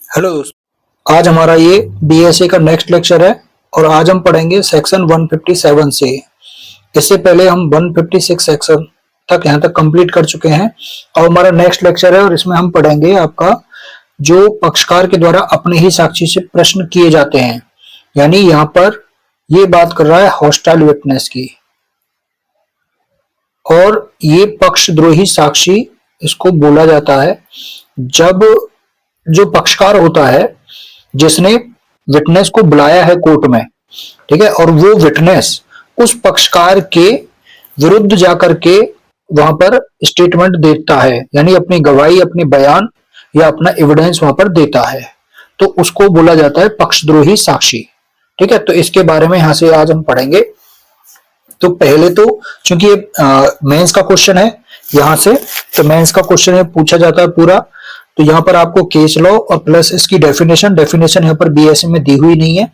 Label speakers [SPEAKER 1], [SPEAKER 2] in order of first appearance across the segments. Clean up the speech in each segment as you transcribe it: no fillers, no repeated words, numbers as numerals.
[SPEAKER 1] Hello दोस्तों, आज हमारा ये बीएसए का नेक्स्ट लेक्चर है और आज हम पढ़ेंगे सेक्शन 157 से। इससे पहले हम 156 सेक्शन तक यहाँ तक कंप्लीट कर चुके हैं और हमारा नेक्स्ट लेक्चर है और इसमें हम पढ़ेंगे आपका जो पक्षकार के द्वारा अपने ही साक्षी से प्रश्न किए जाते हैं। यानी यहाँ पर ये बात कर रहा है हॉस्टाइल विटनेस की, और ये पक्षद्रोही साक्षी इसको बोला जाता है जब जो पक्षकार होता है जिसने विटनेस को बुलाया है कोर्ट में, ठीक है, और वो विटनेस उस पक्षकार के विरुद्ध जाकर के वहां पर स्टेटमेंट देता है, यानी अपनी गवाही, अपनी बयान या अपना एविडेंस वहां पर देता है, तो उसको बोला जाता है पक्षद्रोही साक्षी। ठीक है, तो इसके बारे में यहां से आज हम पढ़ेंगे। तो पहले तो चूंकि ये मेंस का क्वेश्चन है यहां से, तो मेंस का क्वेश्चन है पूछा जाता है पूरा, तो यहाँ पर आपको केस लॉ और प्लस इसकी डेफिनेशन यहाँ पर बीएसए में दी हुई नहीं है।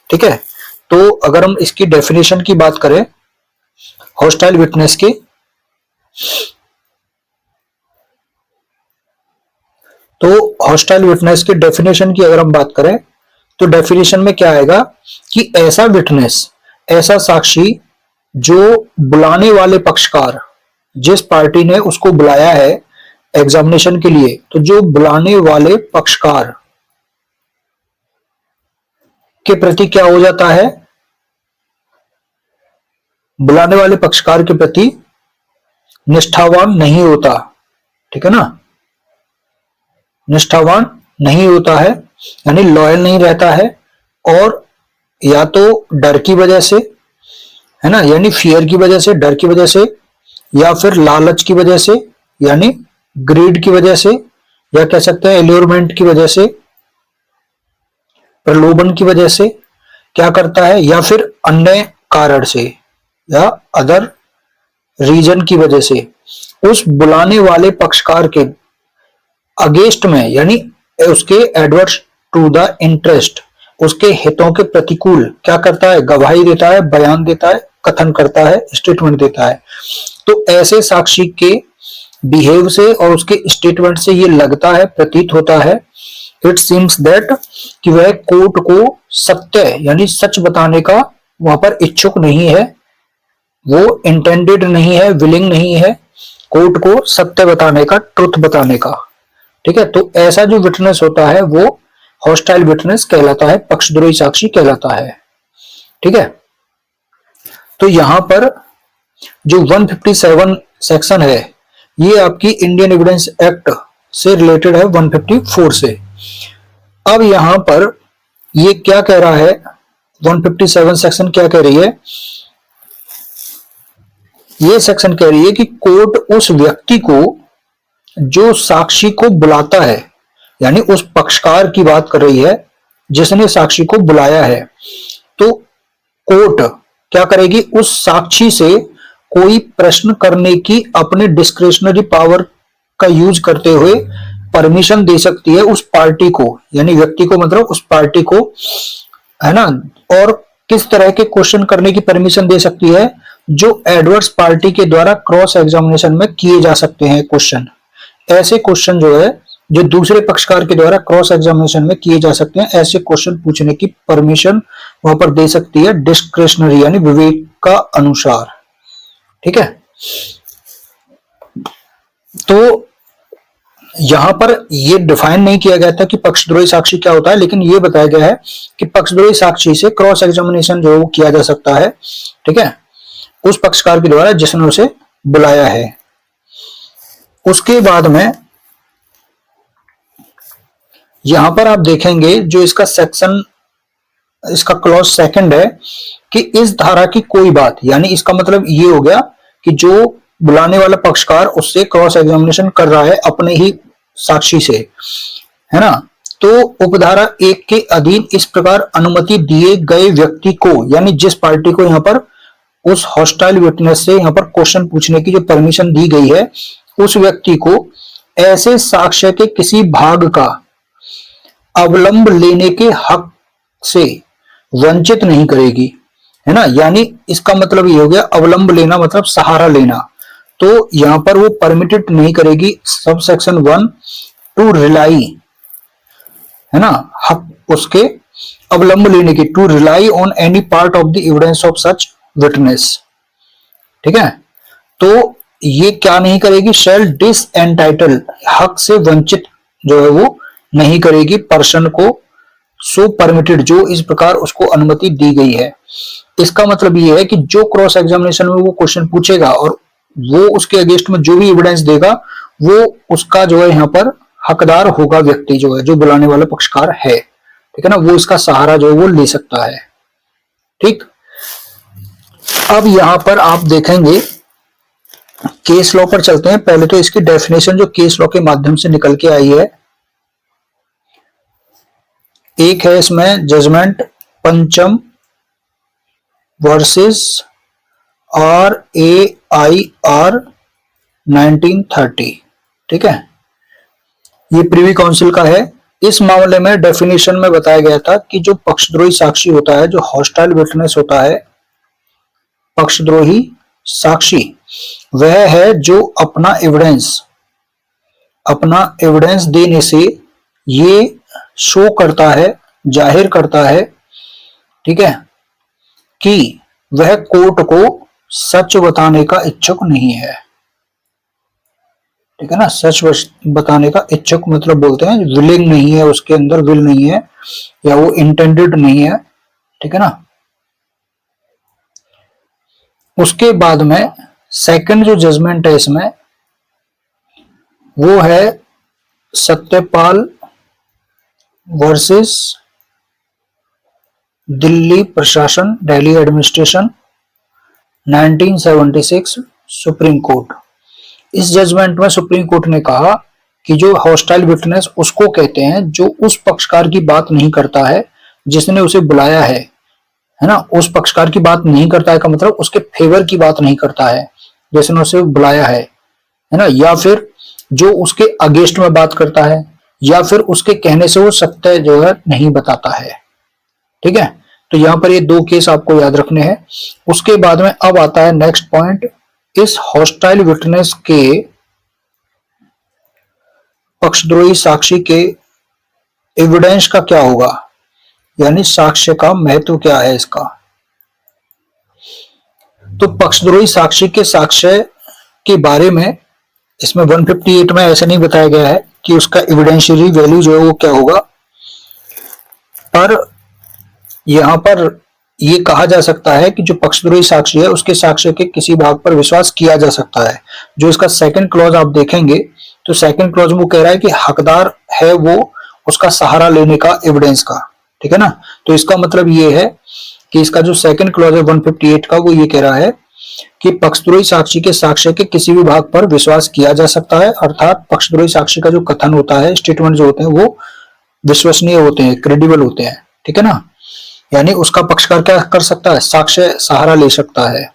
[SPEAKER 1] ठीक है, तो अगर हम इसकी डेफिनेशन की बात करें हॉस्टाइल विटनेस की, तो हॉस्टाइल विटनेस की डेफिनेशन की अगर हम बात करें तो डेफिनेशन में क्या आएगा कि ऐसा विटनेस, ऐसा साक्षी जो बुलाने वाले पक्षकार, जिस पार्टी ने उसको बुलाया है एग्जामिनेशन के लिए, तो जो बुलाने वाले पक्षकार के प्रति क्या हो जाता है, बुलाने वाले पक्षकार के प्रति निष्ठावान नहीं होता। ठीक है ना, निष्ठावान नहीं होता है, यानी लॉयल नहीं रहता है, और या तो डर की वजह से, है ना, यानी फियर की वजह से, डर की वजह से, या फिर लालच की वजह से, यानी ग्रीड की वजह से, या कह सकते हैं एल्योरमेंट की वजह से, प्रलोभन की वजह से क्या करता है, या फिर अन्य कारण से या अदर रीजन की वजह से उस बुलाने वाले पक्षकार के अगेंस्ट में, यानी उसके एडवर्स टू द इंटरेस्ट, उसके हितों के प्रतिकूल क्या करता है, गवाही देता है, बयान देता है, कथन करता है, स्टेटमेंट देता है। तो ऐसे साक्षी के बिहेव से और उसके स्टेटमेंट से ये लगता है, प्रतीत होता है, इट सीम्स दैट कि वह कोर्ट को सत्य यानी सच बताने का वहां पर इच्छुक नहीं है, वो इंटेंडेड नहीं है, विलिंग नहीं है कोर्ट को सत्य बताने का, ट्रुथ बताने का। ठीक है, तो ऐसा जो विटनेस होता है वो हॉस्टाइल विटनेस कहलाता है, पक्षद्रोही साक्षी कहलाता है। ठीक है, तो यहां पर जो 157 सेक्शन है ये आपकी इंडियन एविडेंस एक्ट से रिलेटेड है, 154 से। अब यहां पर ये क्या कह रहा है, 157 सेक्शन क्या कह रही है, ये सेक्शन कह रही है कि कोर्ट उस व्यक्ति को जो साक्षी को बुलाता है, यानी उस पक्षकार की बात कर रही है जिसने साक्षी को बुलाया है, तो कोर्ट क्या करेगी, उस साक्षी से कोई प्रश्न करने की अपने डिस्क्रिशनरी पावर का यूज करते हुए परमिशन दे सकती है उस पार्टी को, यानी व्यक्ति को, मतलब उस पार्टी को, है ना। और किस तरह के क्वेश्चन करने की परमिशन दे सकती है, जो एडवर्स पार्टी के द्वारा क्रॉस एग्जामिनेशन में किए जा सकते हैं क्वेश्चन। ऐसे क्वेश्चन जो है जो दूसरे पक्षकार के द्वारा क्रॉस एग्जामिनेशन में किए जा सकते हैं, ऐसे क्वेश्चन पूछने की परमिशन वहां पर दे सकती है डिस्क्रिशनरी यानी विवेक का अनुसार। ठीक है, तो यहां पर ये डिफाइन नहीं किया गया था कि पक्षद्रोही साक्षी क्या होता है, लेकिन ये बताया गया है कि पक्षद्रोही साक्षी से क्रॉस एग्जामिनेशन जो किया जा सकता है, ठीक है, उस पक्षकार के द्वारा जिसने उसे बुलाया है। उसके बाद में यहां पर आप देखेंगे जो इसका सेक्शन, इसका क्लॉज सेकंड है कि इस धारा की कोई बात, यानी इसका मतलब ये हो गया कि जो बुलाने वाला पक्षकार उससे क्रॉस एग्जामिनेशन कर रहा है अपने ही साक्षी से, है ना, तो उपधारा 1 के अधीन इस प्रकार अनुमति दिए गए व्यक्ति को, यानी जिस पार्टी को यहाँ पर उस हॉस्टाइल विटनेस से यहाँ पर क्वेश्चन पूछने की जो परमिशन दी गई है, उस व्यक्ति को ऐसे साक्ष्य के किसी भाग का अवलंब लेने के हक से वंचित नहीं करेगी, है ना। यानी इसका मतलब ये हो गया, अवलंब लेना मतलब सहारा लेना, तो यहां पर वो परमिटेड नहीं करेगी सब सेक्शन 1 टू रिलाई है ना, हक उसके अवलंब लेने की, to rely on any part of the evidence of such witness. ठीक है, तो ये क्या नहीं करेगी, शेल डिस एंटाइटल, हक से वंचित जो है वो नहीं करेगी पर्सन को, सो परमिटेड, जो इस प्रकार उसको अनुमति दी गई है। इसका मतलब ये है कि जो क्रॉस एग्जामिनेशन में वो क्वेश्चन पूछेगा और वो उसके अगेंस्ट में जो भी एविडेंस देगा वो उसका जो है यहाँ पर हकदार होगा व्यक्ति, जो है जो बुलाने वाला पक्षकार है, ठीक है ना, वो इसका सहारा जो है वो ले सकता है। ठीक, अब यहां पर आप देखेंगे केस लॉ पर चलते हैं। पहले तो इसकी डेफिनेशन जो केस लॉ के माध्यम से निकल के आई है, एक है इसमें जजमेंट पंचम वर्सेस RAIR 1930। ठीक है, ये प्रीवी काउंसिल का है। इस मामले में डेफिनेशन में बताया गया था कि जो पक्षद्रोही साक्षी होता है, जो हॉस्टाइल विटनेस होता है, पक्षद्रोही साक्षी वह है जो अपना एविडेंस देने से ये शो करता है, जाहिर करता है, ठीक है, कि वह कोर्ट को सच बताने का इच्छुक नहीं है। ठीक है ना, सच बताने का इच्छुक मतलब बोलते हैं विलिंग नहीं है, उसके अंदर विल नहीं है या वो इंटेंडेड नहीं है। ठीक है ना, उसके बाद में सेकंड जो जजमेंट है इसमें वो है सत्यपाल वर्सेस दिल्ली प्रशासन, दिल्ली एडमिनिस्ट्रेशन 1976 सुप्रीम कोर्ट। इस जजमेंट में सुप्रीम कोर्ट ने कहा कि जो हॉस्टाइल विटनेस उसको कहते हैं जो उस पक्षकार की बात नहीं करता है जिसने उसे बुलाया है ना, उस पक्षकार की बात नहीं करता है का मतलब उसके फेवर की बात नहीं करता है जिसने उसे बुलाया है ना, या फिर जो उसके अगेंस्ट में बात करता है, या फिर उसके कहने से वो सत्य जो है नहीं बताता है। ठीक है, तो यहां पर ये दो केस आपको याद रखने हैं। उसके बाद में अब आता है नेक्स्ट पॉइंट, इस हॉस्टाइल विटनेस के पक्षद्रोही साक्षी के एविडेंस का क्या होगा, यानी साक्ष्य का महत्व क्या है इसका। तो पक्षद्रोही साक्षी के साक्ष्य के बारे में इसमें 158 में ऐसा नहीं बताया गया है कि उसका एविडेंशियरी वैल्यू जो है वो क्या होगा, पर यहां पर यह कहा जा सकता है कि जो पक्षद्रोही साक्षी है उसके साक्ष्य के किसी भाग पर विश्वास किया जा सकता है। जो इसका सेकंड क्लॉज आप देखेंगे तो सेकंड क्लॉज में वो कह रहा है कि हकदार है वो उसका सहारा लेने का एविडेंस का। ठीक है ना, तो इसका मतलब ये है कि इसका जो सेकंड क्लॉज है 158 का वो ये कह रहा है कि पक्षद्रोही साक्षी के साक्ष्य के किसी भी भाग पर विश्वास किया जा सकता है, अर्थात पक्षद्रोही साक्षी का जो कथन होता है, स्टेटमेंट जो होते हैं वो विश्वसनीय होते हैं, क्रेडिबल होते हैं। ठीक है ना, यानी उसका पक्षकार क्या कर सकता है, साक्ष्य सहारा ले सकता है।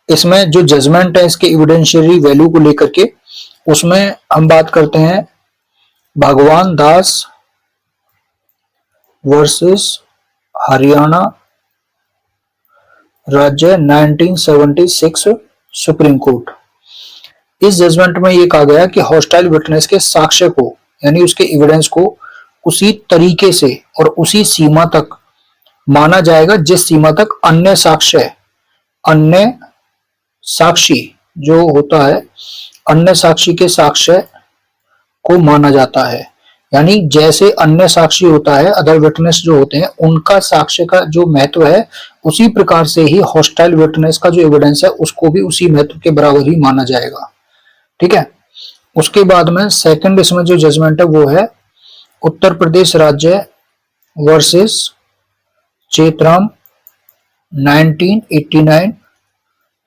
[SPEAKER 1] इसमें जो जजमेंट है इसके एविडेंशियरी वैल्यू को लेकर के, उसमें हम बात करते हैं भगवान दास वर्सेस हरियाणा राज्य 1976 सुप्रीम कोर्ट। इस जजमेंट में यह कहा गया कि हॉस्टाइल विटनेस के साक्ष्य को यानी उसके एविडेंस को उसी तरीके से और उसी सीमा तक माना जाएगा जिस सीमा तक अन्य साक्षी जो होता है, अन्य साक्षी के साक्ष्य को माना जाता है। यानी जैसे अन्य साक्षी होता है, अदर विटनेस जो होते हैं, उनका साक्ष्य का जो महत्व है उसी प्रकार से ही हॉस्टाइल विटनेस का जो एविडेंस है उसको भी उसी महत्व के बराबर ही माना जाएगा। ठीक है, उसके बाद में सेकंड इसमें जो जजमेंट है वो है उत्तर प्रदेश राज्य वर्सेस चेतराम 1989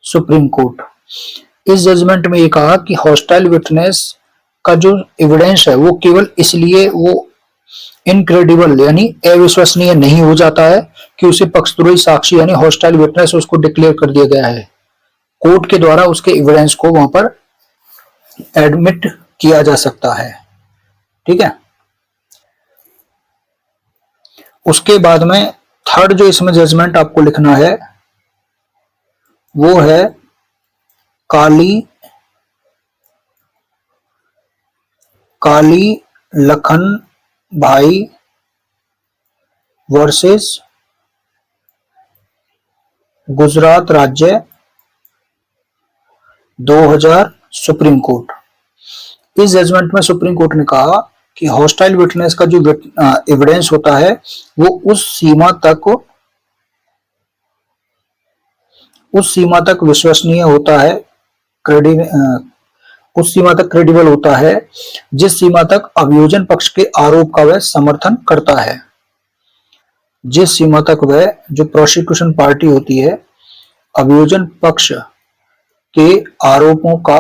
[SPEAKER 1] सुप्रीम कोर्ट। इस जजमेंट में ये कहा कि हॉस्टाइल विटनेस का जो एविडेंस है वो केवल इसलिए वो इनक्रेडिबल यानी अविश्वसनीय नहीं हो जाता है कि उसे पक्षद्रोही साक्षी यानी हॉस्टाइल विटनेस उसको डिक्लेयर कर दिया गया है, कोर्ट के द्वारा उसके एविडेंस को वहां पर एडमिट किया जा सकता है। ठीक है, उसके बाद में थर्ड जो इसमें जजमेंट आपको लिखना है वो है काली लखन भाई वर्सेस गुजरात राज्य 2000 सुप्रीम कोर्ट। इस जजमेंट में सुप्रीम कोर्ट ने कहा कि हॉस्टाइल विटनेस का जो एविडेंस होता है वो उस सीमा तक विश्वसनीय होता है, उस सीमा तक क्रेडिबल होता है जिस सीमा तक अभियोजन पक्ष के आरोप का वह समर्थन करता है। जिस सीमा तक वह जो प्रोसिक्यूशन पार्टी होती है अभियोजन पक्ष के आरोपों का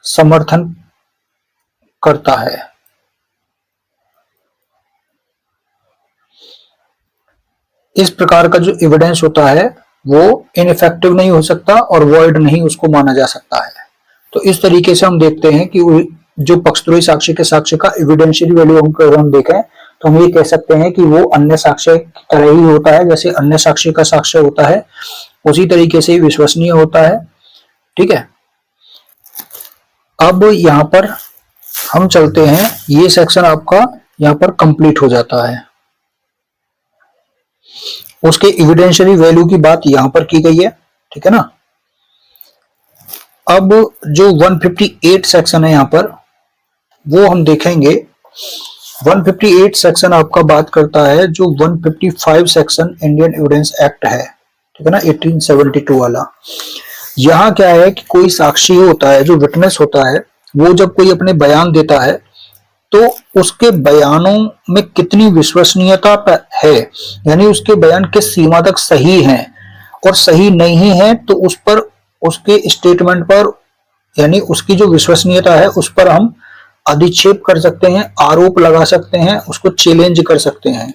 [SPEAKER 1] समर्थन करता है। इस प्रकार का जो एविडेंस होता है वो इनइफेक्टिव नहीं हो सकता और वॉइड नहीं उसको माना जा सकता है। तो इस तरीके से हम देखते हैं कि जो पक्षद्रोही साक्ष्य के साक्ष्य का एविडेंशियल वैल्यू हम देखें तो हम ये कह सकते हैं कि वो अन्य साक्ष्य की तरह ही होता है, जैसे अन्य साक्ष्य का साक्ष्य होता है उसी तरीके से विश्वसनीय होता है। ठीक है, अब यहाँ पर हम चलते हैं, ये सेक्शन आपका यहाँ पर कंप्लीट हो जाता है। उसके एविडेंशियली वैल्यू की बात यहां पर की गई है। ठीक है ना। अब जो 158 सेक्शन है यहां पर वो हम देखेंगे। 158 सेक्शन आपका बात करता है जो 155 सेक्शन इंडियन एविडेंस एक्ट है, ठीक है ना, 1872 वाला। यहां क्या है कि कोई साक्षी होता है जो विटनेस होता है वो जब कोई अपने बयान देता है तो उसके बयानों में कितनी विश्वसनीयता है, यानी उसके बयान किस सीमा तक सही हैं और सही नहीं है, तो उस पर उसके स्टेटमेंट पर यानी उसकी जो विश्वसनीयता है उस पर हम अधिक्षेप कर सकते हैं, आरोप लगा सकते हैं, उसको चैलेंज कर सकते हैं।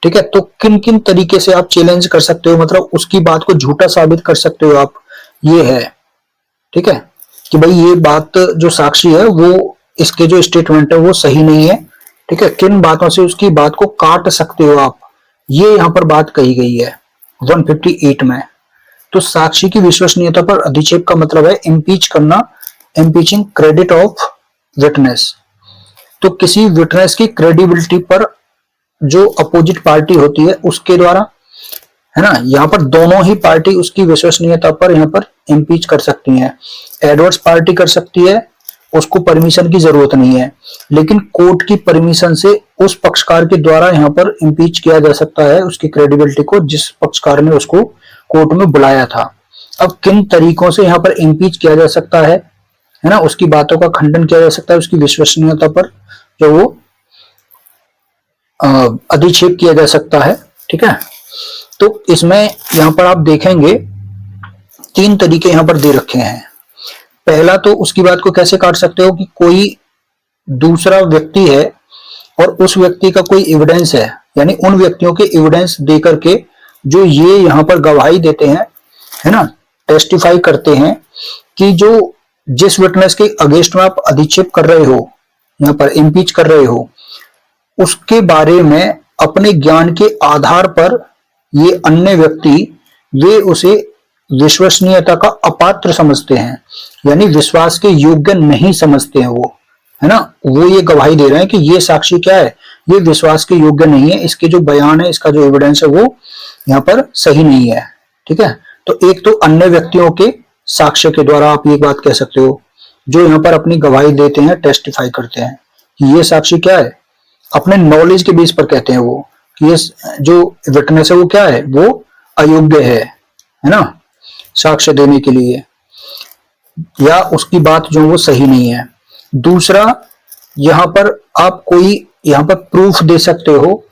[SPEAKER 1] ठीक है, तो किन किन तरीके से आप चैलेंज कर सकते हो, मतलब उसकी बात को झूठा साबित कर सकते हो आप, ये है। ठीक है, कि भाई ये बात जो साक्षी है वो इसके जो स्टेटमेंट है वो सही नहीं है। ठीक है, किन बातों से उसकी बात को काट सकते हो आप, ये यहां पर बात कही गई है 158 में। तो साक्षी की विश्वसनीयता पर अधिक्षेप का मतलब है इम्पीच करना, इम्पीचिंग क्रेडिट ऑफ विटनेस। तो किसी विटनेस की क्रेडिबिलिटी पर जो अपोजिट पार्टी होती है उसके द्वारा, है ना, यहाँ पर दोनों ही पार्टी उसकी विश्वसनीयता पर यहाँ पर इम्पीच कर सकती हैं। एडवर्स पार्टी कर सकती है, उसको परमिशन की जरूरत नहीं है, लेकिन कोर्ट की परमिशन से उस पक्षकार के द्वारा यहाँ पर इम्पीच किया जा सकता है उसकी क्रेडिबिलिटी को, जिस पक्षकार ने उसको कोर्ट में बुलाया था। अब किन तरीकों से यहाँ पर इम्पीच किया जा सकता है ना, उसकी बातों का खंडन किया जा सकता है, उसकी विश्वसनीयता पर जो वो अधिक्षेप किया जा सकता है। ठीक है, तो इसमें यहाँ पर आप देखेंगे 3 तरीके यहाँ पर दे रखे हैं। पहला तो उसकी बात को कैसे काट सकते हो कि कोई दूसरा व्यक्ति है और उस व्यक्ति का कोई एविडेंस है, यानी उन व्यक्तियों के एविडेंस दे करके जो ये यहाँ पर गवाही देते हैं, है ना, टेस्टिफाई करते हैं कि जो जिस विटनेस के अगेंस्ट में आप अधिक्षेप कर रहे हो, यहाँ पर इम्पीच कर रहे हो, उसके बारे में अपने ज्ञान के आधार पर ये अन्य व्यक्ति वे उसे विश्वसनीयता का अपात्र समझते हैं, यानी विश्वास के योग्य नहीं समझते हैं वो, है ना, वो ये गवाही दे रहे हैं कि ये साक्षी क्या है, ये विश्वास के योग्य नहीं है, इसके जो बयान है, इसका जो एविडेंस है वो यहाँ पर सही नहीं है। ठीक है, तो एक तो अन्य व्यक्तियों के साक्ष्य के द्वारा आप ये बात कह सकते हो, जो यहाँ पर अपनी गवाही देते हैं, टेस्टिफाई करते हैं कि ये साक्षी क्या है, अपने नॉलेज के बेस पर कहते हैं वो कि ये जो विटनेस है वो क्या है, वो अयोग्य है ना, साक्ष्य देने के लिए, या उसकी बात जो वो सही नहीं है। दूसरा, यहां पर आप कोई यहां पर प्रूफ दे सकते हो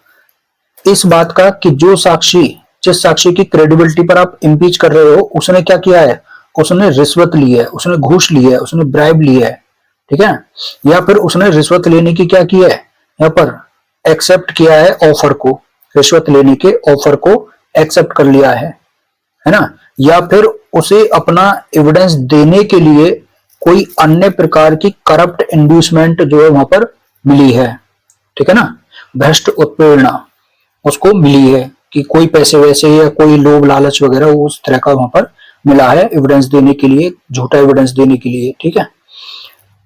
[SPEAKER 1] इस बात का कि जो साक्षी, जिस साक्षी की क्रेडिबिलिटी पर आप इम्पीच कर रहे हो, उसने क्या किया है, उसने रिश्वत ली है, उसने घूस ली है, उसने ब्राइब ली है। ठीक है, या फिर उसने रिश्वत लेने की क्या किया है, यहाँ पर एक्सेप्ट किया है ऑफर को, रिश्वत लेने के ऑफर को एक्सेप्ट कर लिया है ना, या फिर उसे अपना एविडेंस देने के लिए कोई अन्य प्रकार की करप्ट इंड्यूसमेंट जो है वहां पर मिली है। ठीक है ना, भ्रष्ट उत्प्रेरणा उसको मिली है कि कोई पैसे वैसे या कोई लोभ लालच वगैरह उस तरह का वहां पर मिला है एविडेंस देने के लिए, झूठा एविडेंस देने के लिए। ठीक है,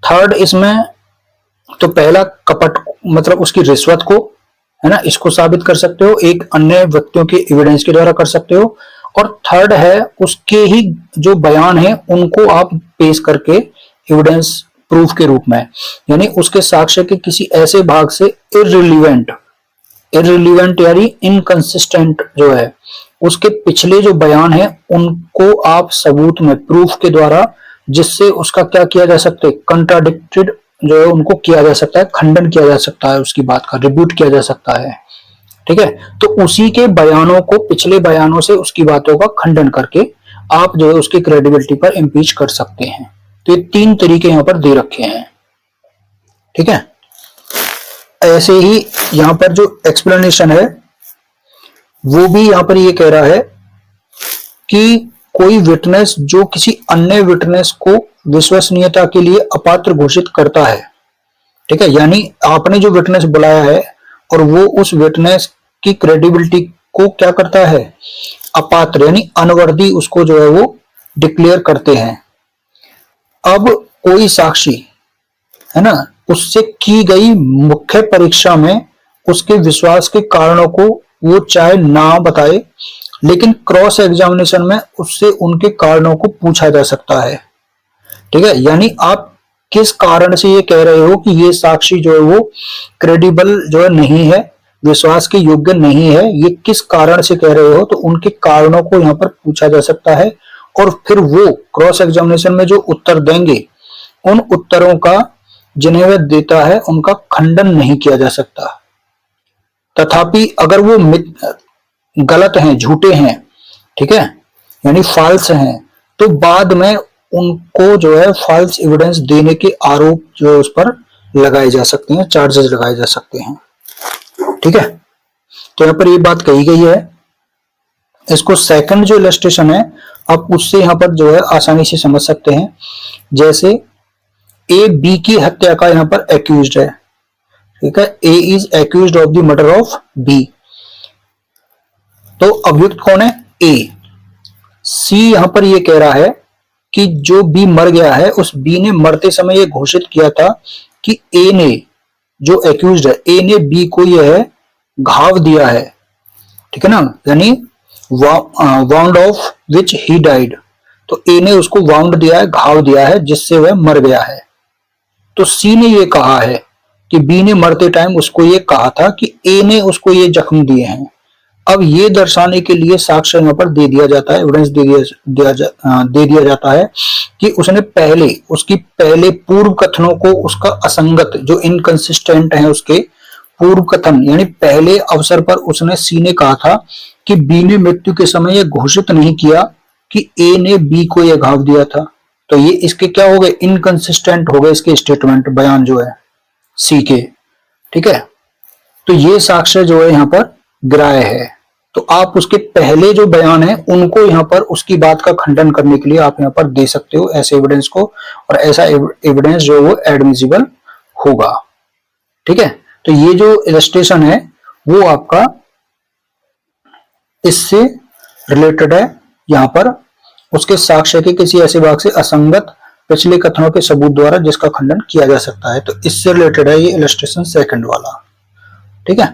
[SPEAKER 1] थर्ड, इसमें तो पहला कपट मतलब उसकी रिश्वत को, है ना, इसको साबित कर सकते हो, एक अन्य व्यक्तियों के एविडेंस के द्वारा कर सकते हो, और थर्ड है उसके ही जो बयान है उनको आप पेश करके एविडेंस प्रूफ के रूप में, यानी उसके साक्ष्य के किसी ऐसे भाग से इररिलेवेंट यानी इनकंसिस्टेंट जो है उसके पिछले जो बयान है उनको आप सबूत में प्रूफ के द्वारा, जिससे उसका क्या किया जा सकता है, कंट्राडिक्टेड जो है उनको किया जा सकता है, खंडन किया जा सकता है, उसकी बात का रिब्यूट किया जा सकता है। ठीक है, तो उसी के बयानों को, पिछले बयानों से उसकी बातों का खंडन करके आप जो है उसकी क्रेडिबिलिटी पर इम्पीच कर सकते हैं। तो ये 3 तरीके यहां पर दे रखे हैं। ठीक है, ऐसे ही यहां पर जो एक्सप्लेनेशन है वो भी यहां पर ये कह रहा है कि कोई विटनेस जो किसी अन्य विटनेस को विश्वसनीयता के लिए अपात्र घोषित करता है, ठीक है, यानी आपने जो विटनेस बुलाया है और वो उस विटनेस की क्रेडिबिलिटी को क्या करता है, अपात्र यानी अनवर्दी उसको जो है वो डिक्लेयर करते हैं। अब कोई साक्षी, है ना, उससे की गई मुख्य परीक्षा में उसके विश्वास के कारणों को वो चाहे ना बताए, लेकिन क्रॉस एग्जामिनेशन में उससे उनके कारणों को पूछा जा सकता है। ठीक है, यानी आप किस कारण से ये कह रहे हो कि ये साक्षी जो है वो क्रेडिबल जो है नहीं है, विश्वास के योग्य नहीं है, ये किस कारण से कह रहे हो, तो उनके कारणों को यहाँ पर पूछा जा सकता है, और फिर वो क्रॉस एग्जामिनेशन में जो उत्तर देंगे उन उत्तरों का जिन्हें वह देता है उनका खंडन नहीं किया जा सकता। तथापि अगर वो गलत हैं, झूठे हैं, ठीक है, यानी फॉल्स हैं, तो बाद में उनको जो है फॉल्स एविडेंस देने के आरोप जो है उस पर लगाए जा सकते हैं, चार्जेस लगाए जा सकते हैं। ठीक है, तो यहां पर ये बात कही गई है। इसको सेकंड जो इलस्ट्रेशन है आप उससे यहां पर जो है आसानी से समझ सकते हैं। जैसे ए बी की हत्या का यहां पर एक्यूज्ड है, ठीक है, A is accused of the murder of B, तो अभियुक्त कौन है, ए। सी यहां पर ये कह रहा है कि जो बी मर गया है उस बी ने मरते समय ये घोषित किया था कि ए ने, जो एक्यूज्ड है, ए ने बी को यह घाव दिया है, ठीक है ना, यानी wound of which he died, तो ए ने उसको वाउंड दिया है, घाव दिया है जिससे वह मर गया है। तो सी ने ये कहा है कि बी ने मरते टाइम उसको ये कहा था कि ए ने उसको ये जख्म दिए हैं। अब ये दर्शाने के लिए साक्ष्य यहाँ पर दे दिया जाता है, एविडेंस दे दिया जाता है कि उसने पहले, उसकी पहले पूर्व कथनों को, उसका असंगत जो इनकंसिस्टेंट है उसके पूर्व कथन, यानी पहले अवसर पर उसने सी ने कहा था कि बी ने मृत्यु के समय यह घोषित नहीं किया कि ए ने बी को यह घाव दिया था। तो ये इसके क्या हो गए, इनकंसिस्टेंट हो गए इसके स्टेटमेंट, बयान जो है सी के। ठीक है, तो ये साक्ष्य जो है यहाँ पर ग्राह्य है। तो आप उसके पहले जो बयान है उनको यहाँ पर उसकी बात का खंडन करने के लिए आप यहाँ पर दे सकते हो ऐसे एविडेंस को, और ऐसा एविडेंस जो वो एडमिसिबल होगा। ठीक है, तो ये जो इलस्ट्रेशन है वो आपका इससे रिलेटेड है। यहाँ पर उसके साक्ष्य के किसी ऐसे भाग से असंगत पिछले कथनों के सबूत द्वारा जिसका खंडन किया जा सकता है, तो इससे रिलेटेड है ये इलस्ट्रेशन सेकंड वाला। ठीक है,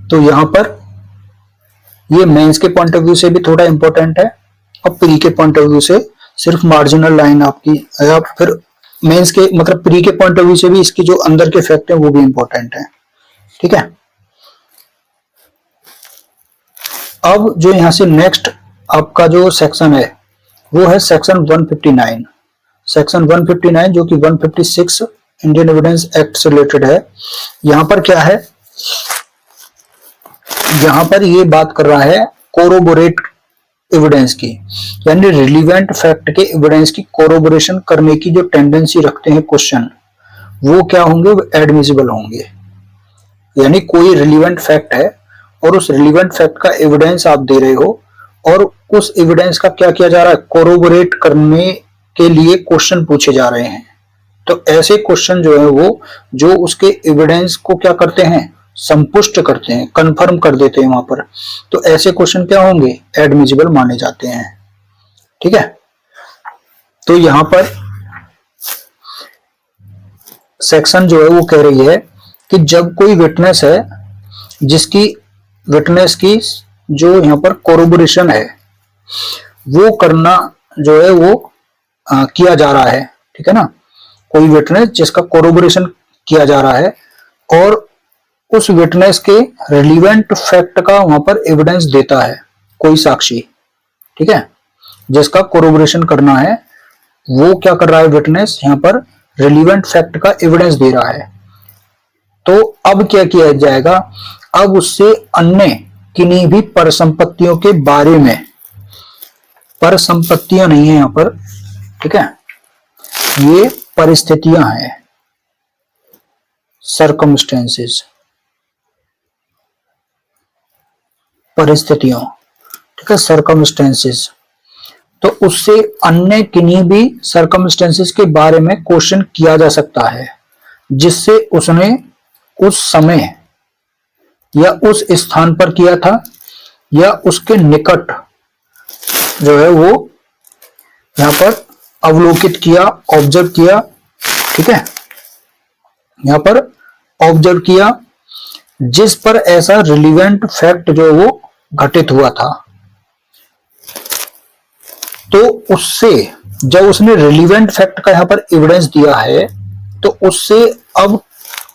[SPEAKER 1] तो यहां पर ये मेंस के पॉइंट ऑफ व्यू से भी थोड़ा इंपॉर्टेंट है, और प्री के पॉइंट ऑफ व्यू से सिर्फ मार्जिनल लाइन आपकी, या फिर मेंस के मतलब प्री के पॉइंट ऑफ व्यू से भी इसकी जो अंदर के फैक्ट है वो भी इंपॉर्टेंट है। ठीक है, अब जो यहां से नेक्स्ट आपका जो सेक्शन है वो है सेक्शन 159। सेक्शन 159 जो कि 156 इंडियन एविडेंस एक्ट से रिलेटेड है। यहां पर क्या है, यहां पर ये बात कर रहा है कोरोबोरेट एविडेंस की, यानी रिलीवेंट फैक्ट के एविडेंस की कोरोबोरेशन करने की जो टेंडेंसी रखते हैं क्वेश्चन, वो क्या होंगे, वो एडमिसिबल होंगे। यानी कोई रिलीवेंट फैक्ट है और उस रिलीवेंट फैक्ट का एविडेंस आप दे रहे हो, और उस एविडेंस का क्या किया जा रहा है, कोरोबोरेट करने के लिए क्वेश्चन पूछे जा रहे हैं। तो ऐसे क्वेश्चन जो है वो जो उसके एविडेंस को क्या करते हैं, संपुष्ट करते हैं, कंफर्म कर देते हैं वहां पर, तो ऐसे क्वेश्चन क्या होंगे, एडमिसिबल माने जाते हैं। ठीक है, तो यहां पर सेक्शन जो है वो कह रही है कि जब कोई विटनेस है जिसकी विटनेस की जो यहाँ पर कोरोबोरेशन है वो करना जो है वो किया जा रहा है, ठीक है ना, कोई विटनेस जिसका कोरोबोरेशन किया जा रहा है और उस विटनेस के रिलीवेंट फैक्ट का वहां पर एविडेंस देता है कोई साक्षी, ठीक है, जिसका कोरोबोरेशन करना है, वो क्या कर रहा है विटनेस यहाँ पर रिलीवेंट फैक्ट का एविडेंस दे रहा है। तो अब क्या किया जाएगा, अब उससे अन्य किन्हीं भी परिसंपत्तियों के बारे में, परिसंपत्तियां नहीं है यहां पर, ठीक है, ये परिस्थितियां हैं, सर्कमस्टेंसेस, परिस्थितियों, ठीक है, सर्कमस्टेंसेस। तो उससे अन्य किन्हीं भी सर्कमस्टेंसेस के बारे में क्वेश्चन किया जा सकता है जिससे उसने उस समय या उस स्थान पर किया था या उसके निकट जो है वो यहां पर अवलोकित किया, ऑब्जर्व किया, ठीक है, यहां पर ऑब्जर्व किया जिस पर ऐसा रिलीवेंट फैक्ट जो वो घटित हुआ था। तो उससे जब उसने रिलीवेंट फैक्ट का यहां पर एविडेंस दिया है तो उससे अब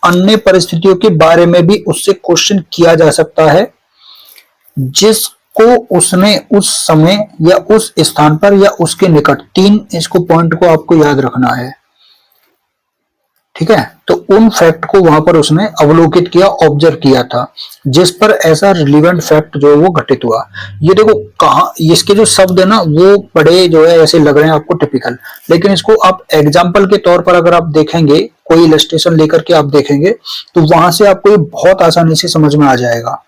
[SPEAKER 1] अन्य परिस्थितियों के बारे में भी उससे क्वेश्चन किया जा सकता है जिसको उसने उस समय या उस स्थान पर या उसके निकट, तीन इसको पॉइंट को आपको याद रखना है, ठीक है। तो उन फैक्ट को वहां पर उसने अवलोकित किया, ऑब्जर्व किया था जिस पर ऐसा रिलीवेंट फैक्ट जो वो घटित हुआ। ये देखो कहां इसके जो शब्द है ना वो बड़े जो है ऐसे लग रहे हैं आपको टिपिकल, लेकिन इसको आप एग्जाम्पल के तौर पर अगर आप देखेंगे, कोई इलस्ट्रेशन लेकर के आप देखेंगे तो वहां से आपको ये बहुत आसानी से समझ में आ जाएगा,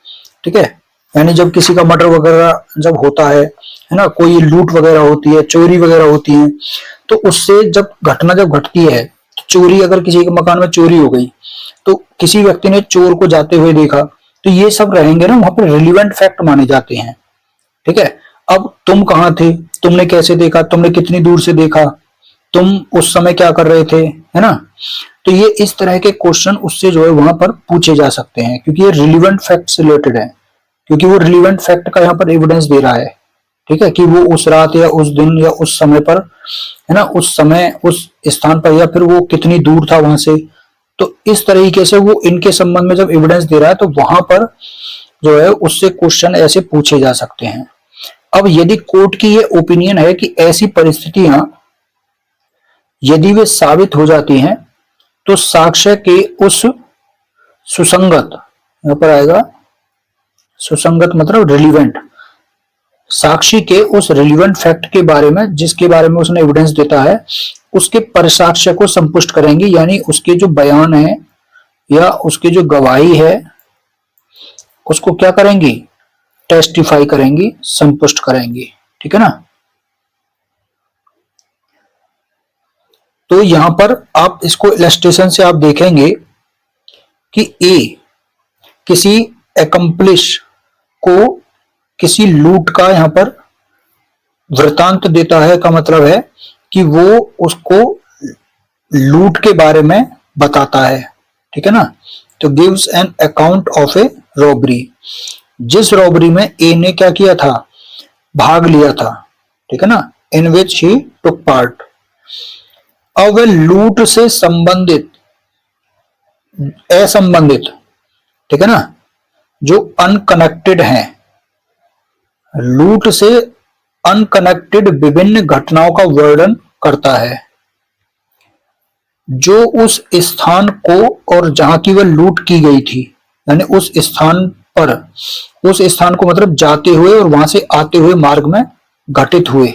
[SPEAKER 1] ठीक है। यानी जब किसी का मर्डर वगैरह जब होता है ना, कोई लूट वगैरह होती है, चोरी वगैरह होती है, तो उससे जब घटना जब घटती है, चोरी अगर किसी के मकान में चोरी हो गई तो किसी व्यक्ति ने चोर को जाते हुए देखा, तो ये सब रहेंगे ना वहां पर रिलीवेंट फैक्ट माने जाते हैं, ठीक है। अब तुम कहां थे, तुमने कैसे देखा, तुमने कितनी दूर से देखा, तुम उस समय क्या कर रहे थे, है ना। तो ये इस तरह के क्वेश्चन उससे जो है वहां पर पूछे जा सकते हैं क्योंकि ये रिलीवेंट फैक्ट से रिलेटेड है, क्योंकि वो रिलीवेंट फैक्ट का यहाँ पर एविडेंस दे रहा है, ठीक है, कि वो उस रात या उस दिन या उस समय पर, है ना, उस समय उस स्थान पर, या फिर वो कितनी दूर था वहां से। तो इस तरीके से वो इनके संबंध में जब एविडेंस दे रहा है तो वहां पर जो है उससे क्वेश्चन ऐसे पूछे जा सकते हैं। अब यदि कोर्ट की ये ओपिनियन है कि ऐसी परिस्थितियां यदि वे साबित हो जाती हैं तो साक्ष्य के उस सुसंगत, यहां पर आएगा सुसंगत मतलब रिलीवेंट, साक्षी के उस रिलीवेंट फैक्ट के बारे में जिसके बारे में उसने एविडेंस देता है उसके परिसाक्ष्य को संपुष्ट करेंगे, यानी उसके जो बयान है या उसकी जो गवाही है उसको क्या करेंगी, टेस्टिफाई करेंगी, संपुष्ट करेंगी, ठीक है ना। तो यहां पर आप इसको इलस्ट्रेशन से आप देखेंगे कि ए किसी एकम्प्लिश को किसी लूट का यहां पर वृतांत देता है, का मतलब है कि वो उसको लूट के बारे में बताता है, ठीक है ना। तो gives an account of A robbery, जिस रॉबरी में ए ने क्या किया था, भाग लिया था, ठीक है ना, इन विच ही टुक पार्ट। अब वे लूट से संबंधित, असंबंधित, ठीक है ना, जो अनकनेक्टेड हैं, लूट से अनकनेक्टेड विभिन्न घटनाओं का वर्णन करता है जो उस स्थान को और जहां की वह लूट की गई थी, यानी उस स्थान पर, उस स्थान को मतलब जाते हुए और वहां से आते हुए मार्ग में घटित हुए।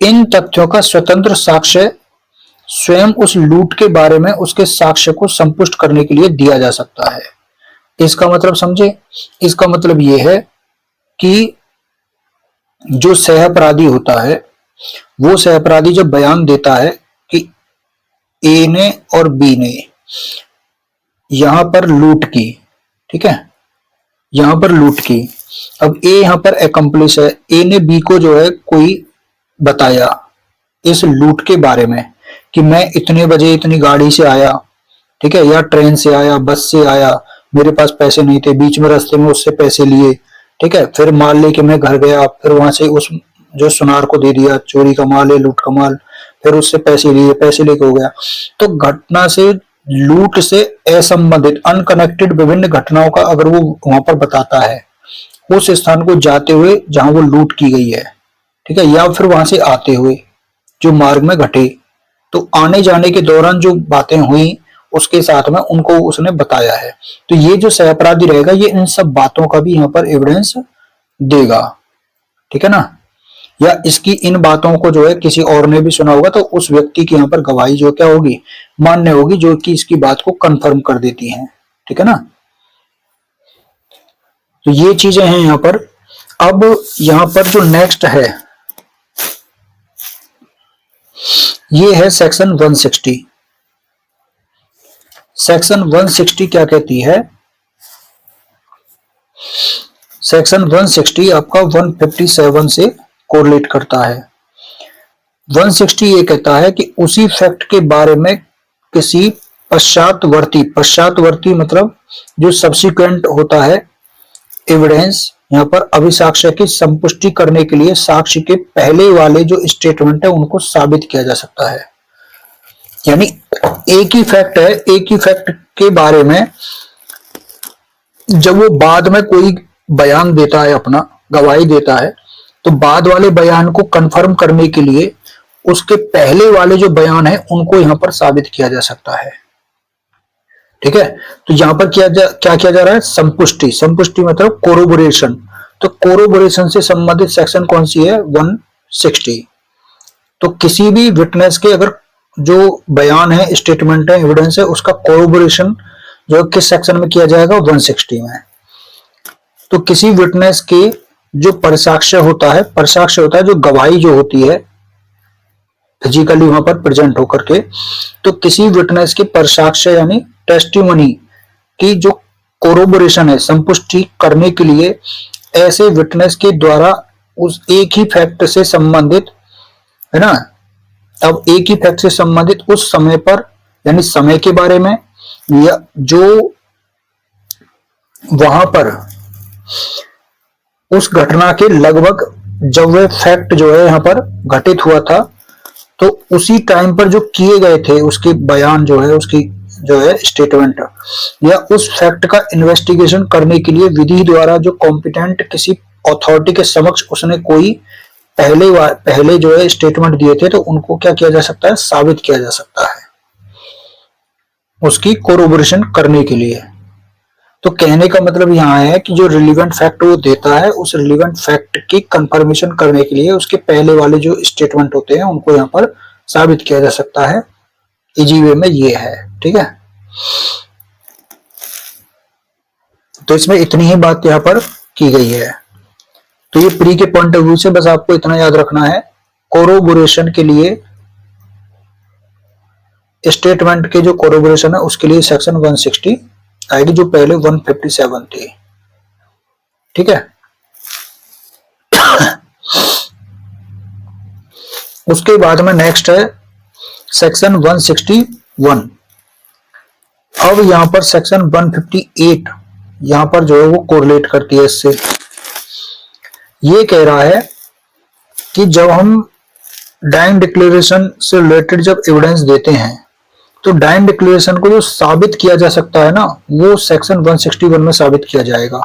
[SPEAKER 1] इन तथ्यों का स्वतंत्र साक्ष्य स्वयं उस लूट के बारे में उसके साक्ष्य को संपुष्ट करने के लिए दिया जा सकता है। इसका मतलब समझे, इसका मतलब यह है कि जो सहअपराधी होता है वो सहअपराधी जब बयान देता है कि ए ने और बी ने यहां पर लूट की, ठीक है, यहां पर लूट की। अब ए यहां पर एकम्प्लिश है, ए ने बी को जो है कोई बताया इस लूट के बारे में कि मैं इतने बजे इतनी गाड़ी से आया, ठीक है, या ट्रेन से आया, बस से आया, मेरे पास पैसे नहीं थे, बीच में रास्ते में उससे पैसे लिए, ठीक है, फिर माल लेके मैं घर गया, फिर वहां से उस जो सुनार को दे दिया, चोरी का माल है, लूट का माल, फिर उससे पैसे लिए, पैसे लेके हो गया। तो घटना से, लूट से असंबंधित अनकनेक्टेड विभिन्न घटनाओं का अगर वो वहां पर बताता है उस स्थान को जाते हुए जहां वो लूट की गई है, ठीक है, या फिर वहां से आते हुए जो मार्ग में घटे, तो आने जाने के दौरान जो बातें हुई उसके साथ में उनको उसने बताया है। तो ये जो सहअपराधी रहेगा ये इन सब बातों का भी यहाँ पर एविडेंस देगा, ठीक है ना। या इसकी इन बातों को जो है किसी और ने भी सुना होगा तो उस व्यक्ति की यहाँ पर गवाही जो क्या होगी, मान्य होगी, जो कि इसकी बात को कंफर्म कर देती है, ठीक है ना। तो ये चीजें हैं यहाँ पर। अब यहाँ पर जो नेक्स्ट है ये है सेक्शन 160। सेक्शन 160 क्या कहती है? सेक्शन 160 आपका 157 से कोरिलेट करता है। 160 ये कहता है कि उसी फैक्ट के बारे में किसी पश्चातवर्ती मतलब जो सब्सिक्वेंट होता है एविडेंस, यहाँ पर अभिसाक्ष्य की संपुष्टि करने के लिए साक्ष्य के पहले वाले जो स्टेटमेंट है उनको साबित किया जा सकता है। यानी एक ही फैक्ट है, एक ही फैक्ट के बारे में जब वो बाद में कोई बयान देता है, अपना गवाही देता है, तो बाद वाले बयान को कंफर्म करने के लिए उसके पहले वाले जो बयान है उनको यहां पर साबित किया जा सकता है, ठीक है। तो यहां पर क्या किया जा रहा है? संपुष्टि। संपुष्टि मतलब कोरोबोरेशन। तो कोरोबोरेशन से संबंधित सेक्शन कौन सी है? 160। तो किसी भी विटनेस के अगर जो बयान है, स्टेटमेंट है, एविडेंस है, उसका कोरोबोरेशन जो किस सेक्शन में किया जाएगा? 160 में। तो किसी विटनेस के जो परसाक्ष्य होता है जो गवाही जो होती है फिजिकली वहां पर प्रेजेंट होकर के, तो किसी विटनेस के परसाक्ष्य यानी टेस्टिमनी की जो कोरोबोरेशन है, संपुष्टि करने के लिए ऐसे विटनेस के द्वारा उस एक ही फैक्ट से संबंधित, है ना, अब एक ही फैक्ट से संबंधित उस समय पर यानी समय के बारे में, या जो वहां पर उस घटना के लगभग जब वह फैक्ट जो है यहां पर घटित हुआ था तो उसी टाइम पर जो किए गए थे उसके बयान जो है, उसकी जो है स्टेटमेंट, या उस फैक्ट का इन्वेस्टिगेशन करने के लिए विधि द्वारा जो कॉम्पिटेंट किसी अथॉरिटी के समक्ष उसने कोई पहले जो है स्टेटमेंट दिए थे, तो उनको क्या किया जा सकता है? साबित किया जा सकता है उसकी कोरोबोरेशन करने के लिए। तो कहने का मतलब यहाँ है कि जो रिलीवेंट फैक्ट वो देता है, उस रिलीवेंट फैक्ट की कंफर्मेशन करने के लिए उसके पहले वाले जो स्टेटमेंट होते हैं उनको यहाँ पर साबित किया जा सकता है। इजी वे में ये है, ठीक है। तो इसमें इतनी ही बात यहाँ पर की गई है। तो ये प्री के पॉइंट ऑफ व्यू से बस आपको इतना याद रखना है, कोरोबोरेशन के लिए, स्टेटमेंट के जो कोरोबोरेशन है उसके लिए सेक्शन 160 आएगी, जो पहले 157 थी, ठीक है। उसके बाद में नेक्स्ट है सेक्शन 161। अब यहां पर सेक्शन 158 यहां पर जो है वो कोरिलेट करती है इससे। ये कह रहा है कि जब हम डाइंग डिक्लेरेशन से रिलेटेड जब एविडेंस देते हैं तो डाइंग डिक्लेरेशन को जो साबित किया जा सकता है ना, वो सेक्शन 161 में साबित किया जाएगा।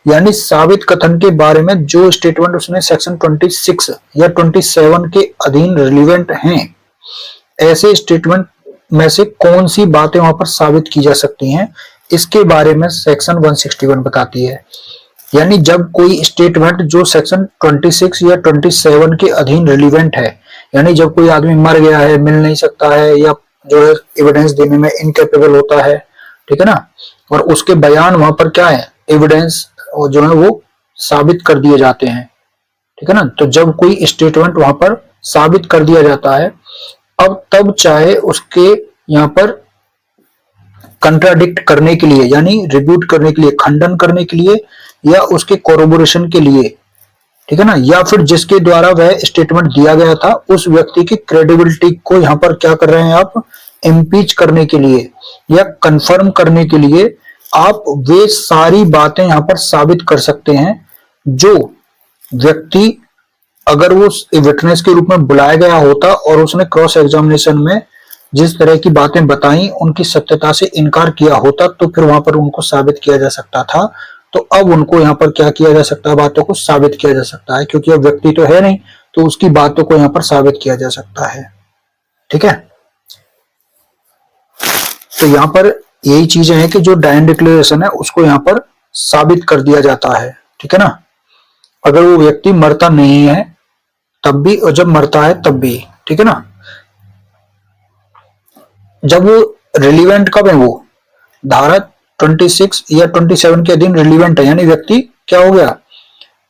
[SPEAKER 1] यानी साबित कथन के बारे में जो स्टेटमेंट उसने सेक्शन 26 या 27 के अधीन रिलीवेंट हैं, ऐसे स्टेटमेंट में से कौन सी बातें वहां पर साबित की जा सकती हैं, इसके बारे में सेक्शन 161 बताती है। यानी जब कोई स्टेटमेंट जो सेक्शन 26 या 27 के अधीन रिलीवेंट है, यानी जब कोई आदमी मर गया है, मिल नहीं सकता है, या जो है एविडेंस देने में इनकेपेबल होता है, ठीक है ना, और उसके बयान वहां पर क्या है, एविडेंस जो है वो साबित कर दिए जाते हैं, ठीक है ना। तो जब कोई स्टेटमेंट वहां पर साबित कर दिया जाता है, अब तब चाहे उसके यहाँ पर कंट्राडिक्ट करने के लिए यानी रिब्यूट करने के लिए, खंडन करने के लिए, या उसके कोरोबोरेशन के लिए ठीक है ना, या फिर जिसके द्वारा वह स्टेटमेंट दिया गया था उस व्यक्ति की क्रेडिबिलिटी को यहाँ पर क्या कर रहे हैं आप, इम्पीच करने के लिए या कंफर्म करने के लिए आप वे सारी बातें यहाँ पर साबित कर सकते हैं जो व्यक्ति अगर वो विटनेस के रूप में बुलाया गया होता और उसने क्रॉस एग्जामिनेशन में जिस तरह की बातें बताई उनकी सत्यता से इनकार किया होता तो फिर वहां पर उनको साबित किया जा सकता था। तो अब उनको यहाँ पर क्या किया जा सकता है, बातों को साबित किया जा सकता है, क्योंकि अब व्यक्ति तो है नहीं तो उसकी बातों को यहाँ पर साबित किया जा सकता है। ठीक है, तो यहाँ पर यही चीजें हैं कि जो डायन डिक्लेरेशन है उसको यहाँ पर साबित कर दिया जाता है। ठीक है ना, अगर वो व्यक्ति मरता नहीं है तब भी और जब मरता है तब भी। ठीक है ना, जब वो रिलीवेंट कब है, वो धारा 26 या 27 के अधीन रिलीवेंट है, यानी व्यक्ति क्या हो गया,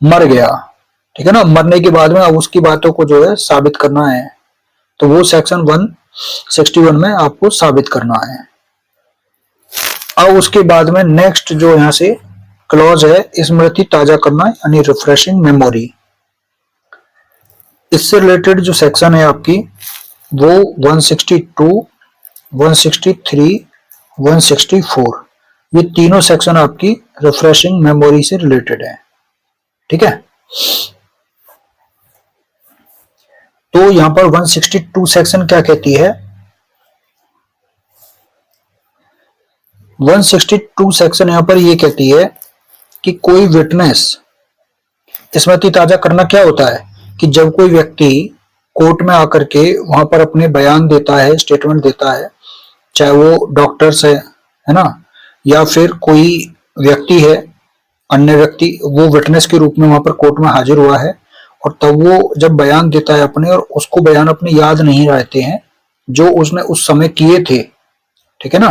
[SPEAKER 1] मर गया। ठीक है ना, मरने के बाद में अब उसकी बातों को जो है साबित करना है, तो वो सेक्शन 161 में आपको साबित करना है। अब उसके बाद में नेक्स्ट जो यहां से क्लॉज है, स्मृति ताजा करना यानी रिफ्रेशिंग मेमोरी। इससे रिलेटेड जो सेक्शन है आपकी वो 162, 163, 164, ये तीनों सेक्शन आपकी रिफ्रेशिंग मेमोरी से रिलेटेड है। ठीक है, तो यहां पर 162 सेक्शन क्या कहती है, 162 सेक्शन यहां पर ये कहती है कि कोई विटनेस, स्मृति ताजा करना क्या होता है कि जब कोई व्यक्ति कोर्ट में आकर के वहां पर अपने बयान देता है, स्टेटमेंट देता है, चाहे वो डॉक्टर्स है ना, या फिर कोई व्यक्ति है, अन्य व्यक्ति, वो विटनेस के रूप में वहां पर कोर्ट में हाजिर हुआ है और तब वो जब बयान देता है अपने और उसको बयान अपने याद नहीं रहते हैं जो उसने उस समय किए थे। ठीक है ना,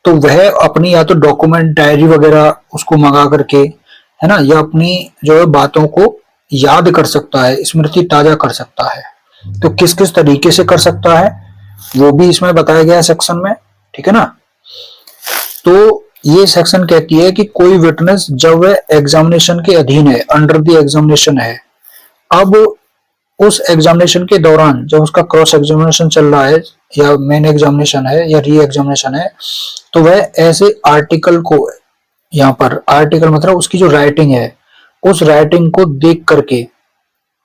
[SPEAKER 1] तो वह अपनी या तो डॉक्यूमेंट, डायरी वगैरह उसको मंगा करके, है ना, या अपनी जो है बातों को याद कर सकता है, स्मृति ताजा कर सकता है। तो किस किस तरीके से कर सकता है वो भी इसमें बताया गया है सेक्शन में। ठीक है ना, तो ये सेक्शन कहती है कि कोई विटनेस जब वह एग्जामिनेशन के अधीन है, अंडर द एग्जामिनेशन है, अब उस एग्जामिनेशन के दौरान जब उसका क्रॉस एग्जामिनेशन चल रहा है या मेन एग्जामिनेशन है या री एग्जामिनेशन है, तो वह ऐसे आर्टिकल को, यहाँ पर आर्टिकल मतलब उसकी जो राइटिंग है, उस राइटिंग को देख करके,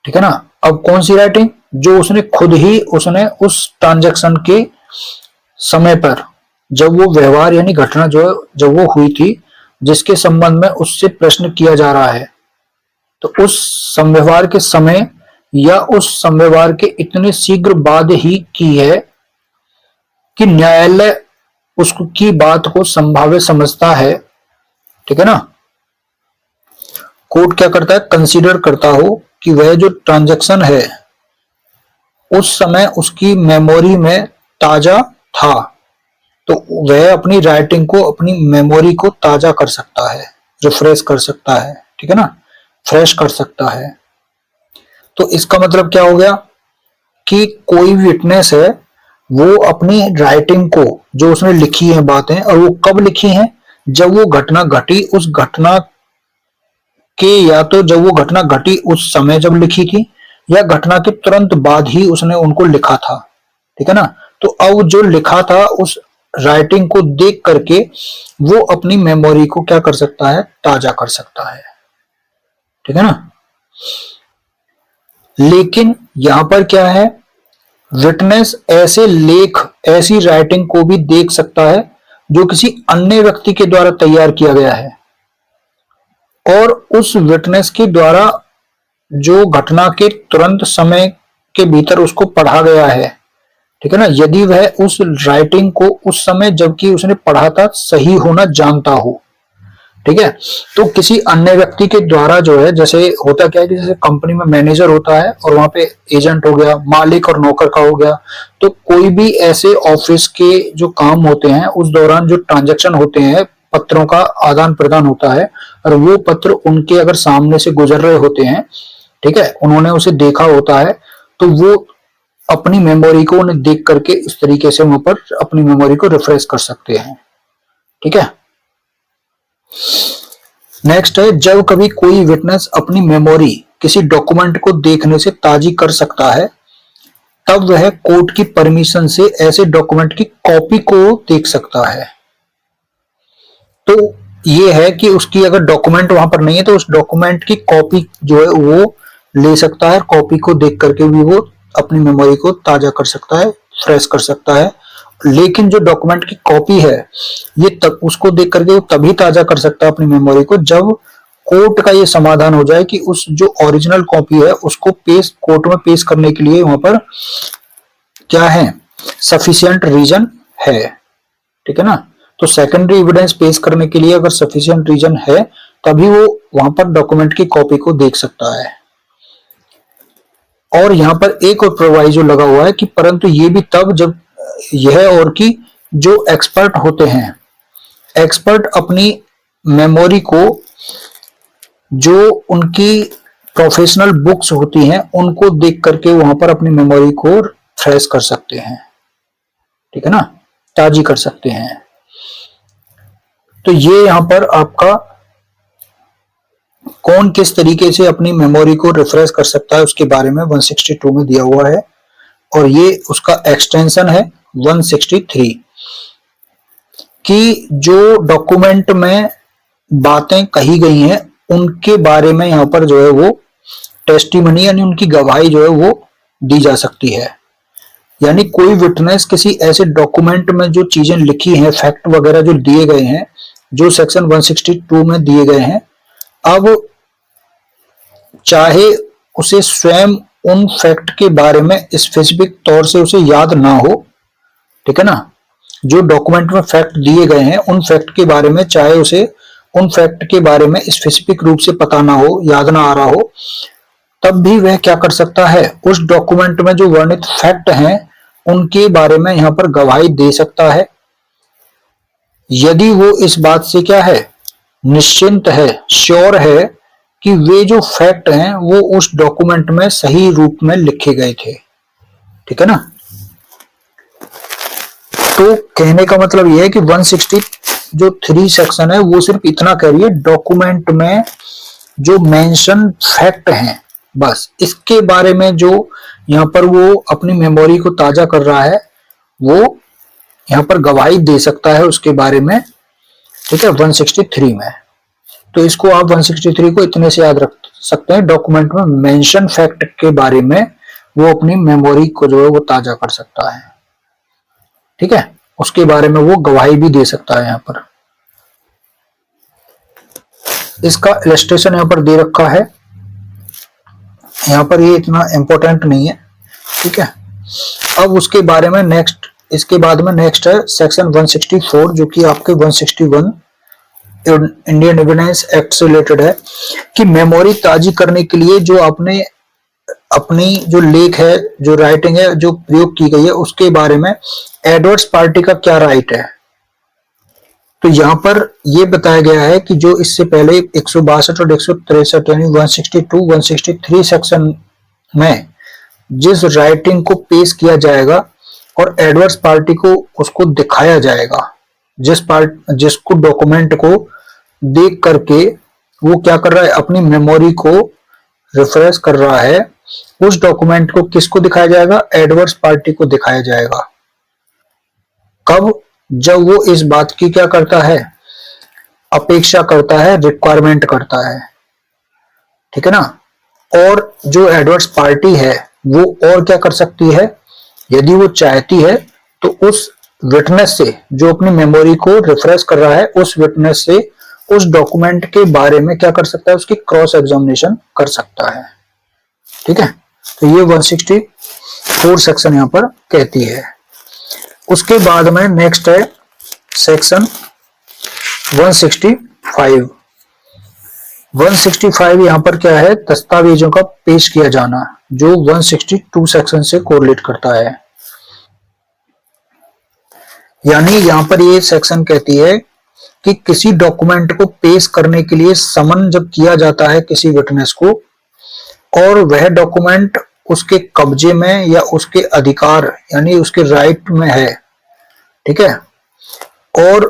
[SPEAKER 1] ठीक है ना, अब कौन सी राइटिंग, जो उसने खुद ही उसने उस ट्रांजैक्शन के समय पर जब वो व्यवहार यानी घटना जो जब वो हुई थी जिसके संबंध में उससे प्रश्न किया जा रहा है, तो उस संव्यवहार के समय या उस संव्यवहार के इतने शीघ्र बाद ही की है कि न्यायालय उसकी बात को संभावित समझता है। ठीक है ना, कोर्ट क्या करता है, कंसीडर करता हो कि वह जो ट्रांजैक्शन है उस समय उसकी मेमोरी में ताजा था, तो वह अपनी राइटिंग को, अपनी मेमोरी को ताजा कर सकता है, रिफ्रेश कर सकता है। ठीक है ना, फ्रेश कर सकता है। तो इसका मतलब क्या हो गया कि कोई विटनेस है वो अपनी राइटिंग को, जो उसने लिखी है बातें, और वो कब लिखी है, जब वो घटना घटी, उस घटना के, या तो जब वो घटना घटी उस समय जब लिखी थी या घटना के तुरंत बाद ही उसने उनको लिखा था। ठीक है ना, तो अब जो लिखा था उस राइटिंग को देख करके वो अपनी मेमोरी को क्या कर सकता है, ताजा कर सकता है। ठीक है ना, लेकिन यहां पर क्या है, विटनेस ऐसे लेख, ऐसी राइटिंग को भी देख सकता है जो किसी अन्य व्यक्ति के द्वारा तैयार किया गया है और उस विटनेस के द्वारा जो घटना के तुरंत समय के भीतर उसको पढ़ा गया है। ठीक है ना, यदि वह उस राइटिंग को उस समय जबकि उसने पढ़ा था सही होना जानता हो। ठीक है, तो किसी अन्य व्यक्ति के द्वारा जो है, जैसे होता क्या है कि जैसे कंपनी में मैनेजर होता है और वहां पे एजेंट हो गया, मालिक और नौकर का हो गया, तो कोई भी ऐसे ऑफिस के जो काम होते हैं उस दौरान जो ट्रांजैक्शन होते हैं, पत्रों का आदान प्रदान होता है और वो पत्र उनके अगर सामने से गुजर रहे होते हैं, ठीक है, उन्होंने उसे देखा होता है, तो वो अपनी मेमोरी को उन्हें देख करके इस तरीके से वहां पर अपनी मेमोरी को रिफ्रेश कर सकते हैं। ठीक है, नेक्स्ट है, जब कभी कोई विटनेस अपनी मेमोरी किसी डॉक्यूमेंट को देखने से ताजी कर सकता है, तब वह कोर्ट की परमिशन से ऐसे डॉक्यूमेंट की कॉपी को देख सकता है। तो ये है कि उसकी अगर डॉक्यूमेंट वहां पर नहीं है तो उस डॉक्यूमेंट की कॉपी जो है वो ले सकता है, कॉपी को देख करके भी वो अपनी मेमोरी को ताजा कर सकता है, फ्रेश कर सकता है। लेकिन जो डॉक्यूमेंट की कॉपी है ये तब उसको देख करके वो तभी ताजा कर सकता है अपनी मेमोरी को जब कोर्ट का ये समाधान हो जाए कि उस जो ओरिजिनल कॉपी है उसको पेश कोर्ट में पेश करने के लिए वहां पर क्या है, सफिशिएंट रीजन है। ठीक है ना। तो सेकेंडरी एविडेंस पेश करने के लिए अगर सफिशिएंट रीजन है तभी वो वहां पर डॉक्यूमेंट की कॉपी को देख सकता है। और यहाँ पर एक और प्रोवाइजो लगा हुआ है कि परंतु ये भी तब जब यह और कि जो एक्सपर्ट होते हैं, एक्सपर्ट अपनी मेमोरी को जो उनकी प्रोफेशनल बुक्स होती हैं उनको देख करके वहां पर अपनी मेमोरी को फ्रेश कर सकते हैं। ठीक है ना, ताजी कर सकते हैं। तो ये यहां पर आपका कौन किस तरीके से अपनी मेमोरी को रिफ्रेश कर सकता है उसके बारे में 162 में दिया हुआ है और ये उसका एक्सटेंशन है 163 कि जो डॉक्यूमेंट में बातें कही गई हैं उनके बारे में यहां पर जो है वो टेस्टिमनी यानी उनकी गवाही जो है वो दी जा सकती है। यानी कोई विटनेस किसी ऐसे डॉक्यूमेंट में जो चीजें लिखी हैं, फैक्ट वगैरह जो दिए गए हैं, जो सेक्शन 162 में दिए गए हैं, अब चाहे उसे स्वयं उन फैक्ट के बारे में स्पेसिफिक तौर से उसे याद ना हो, ठीक है ना, जो डॉक्यूमेंट में फैक्ट दिए गए हैं उन फैक्ट के बारे में चाहे उसे उन फैक्ट के बारे में स्पेसिफिक रूप से पता ना हो, याद ना आ रहा हो, तब भी वह क्या कर सकता है, उस डॉक्यूमेंट में जो वर्णित फैक्ट हैं उनके बारे में यहां पर गवाही दे सकता है यदि वो इस बात से क्या है, निश्चिंत है, श्योर है कि वे जो फैक्ट हैं वो उस डॉक्यूमेंट में सही रूप में लिखे गए थे। ठीक है ना। तो कहने का मतलब यह है कि 163 सेक्शन है वो सिर्फ इतना कह रही है डॉक्यूमेंट में जो मेंशन फैक्ट हैं बस इसके बारे में जो यहाँ पर वो अपनी मेमोरी को ताजा कर रहा है वो यहाँ पर गवाही दे सकता है उसके बारे में। ठीक है, 163 में। तो इसको आप 163 को इतने से याद रख सकते हैं, डॉक्यूमेंट में मेंशन फैक्ट के बारे में वो अपनी मेमोरी को जो है वो ताजा कर सकता है। ठीक है, उसके बारे में वो गवाही भी दे सकता है। यहाँ पर इसका इलस्ट्रेशन यहाँ पर दे रखा है, यहाँ पर ये इतना इंपॉर्टेंट नहीं है। ठीक है, अब उसके बारे में नेक्स्ट, इसके बाद में नेक्स्ट है सेक्शन 164 जो कि आपके 161 इंडियन एविडेंस एक्ट से रिलेटेड है कि मेमोरी ताजी करने के लिए जो आपने अपनी जो लेख है, जो राइटिंग है, जो प्रयोग की गई है उसके बारे में एडवर्स पार्टी का क्या राइट है। तो यहाँ पर यह बताया गया है कि जो इससे पहले 162 और 163 यानी 162, 163 सेक्शन में जिस राइटिंग को पेश किया जाएगा और एडवर्स पार्टी को उसको दिखाया जाएगा, जिसको डॉक्यूमेंट को देख करके वो क्या कर रहा है, अपनी मेमोरी को रिफ्रेश कर रहा है, उस डॉक्यूमेंट को किसको दिखाया जाएगा, एडवर्स पार्टी को दिखाया जाएगा। कब, जब वो इस बात की क्या करता है, अपेक्षा करता है, रिक्वायरमेंट करता है। ठीक है ना। और जो एडवर्स पार्टी है वो और क्या कर सकती है, यदि वो चाहती है तो उस विटनेस से जो अपनी मेमोरी को रिफ्रेश कर रहा है उस विटनेस से उस डॉक्यूमेंट के बारे में क्या कर सकता है, उसकी क्रॉस एग्जामिनेशन कर सकता है। ठीक है, तो ये 164 सेक्शन यहां पर कहती है। उसके बाद में नेक्स्ट है सेक्शन 165। 165 यहां पर क्या है, दस्तावेजों का पेश किया जाना, जो 162 सेक्शन से कोरिलेट करता है। यानी यहां पर ये सेक्शन कहती है कि किसी डॉक्यूमेंट को पेश करने के लिए समन जब किया जाता है किसी विटनेस को और वह डॉक्यूमेंट उसके कब्जे में या उसके अधिकार यानी उसके राइट में है, ठीक है, और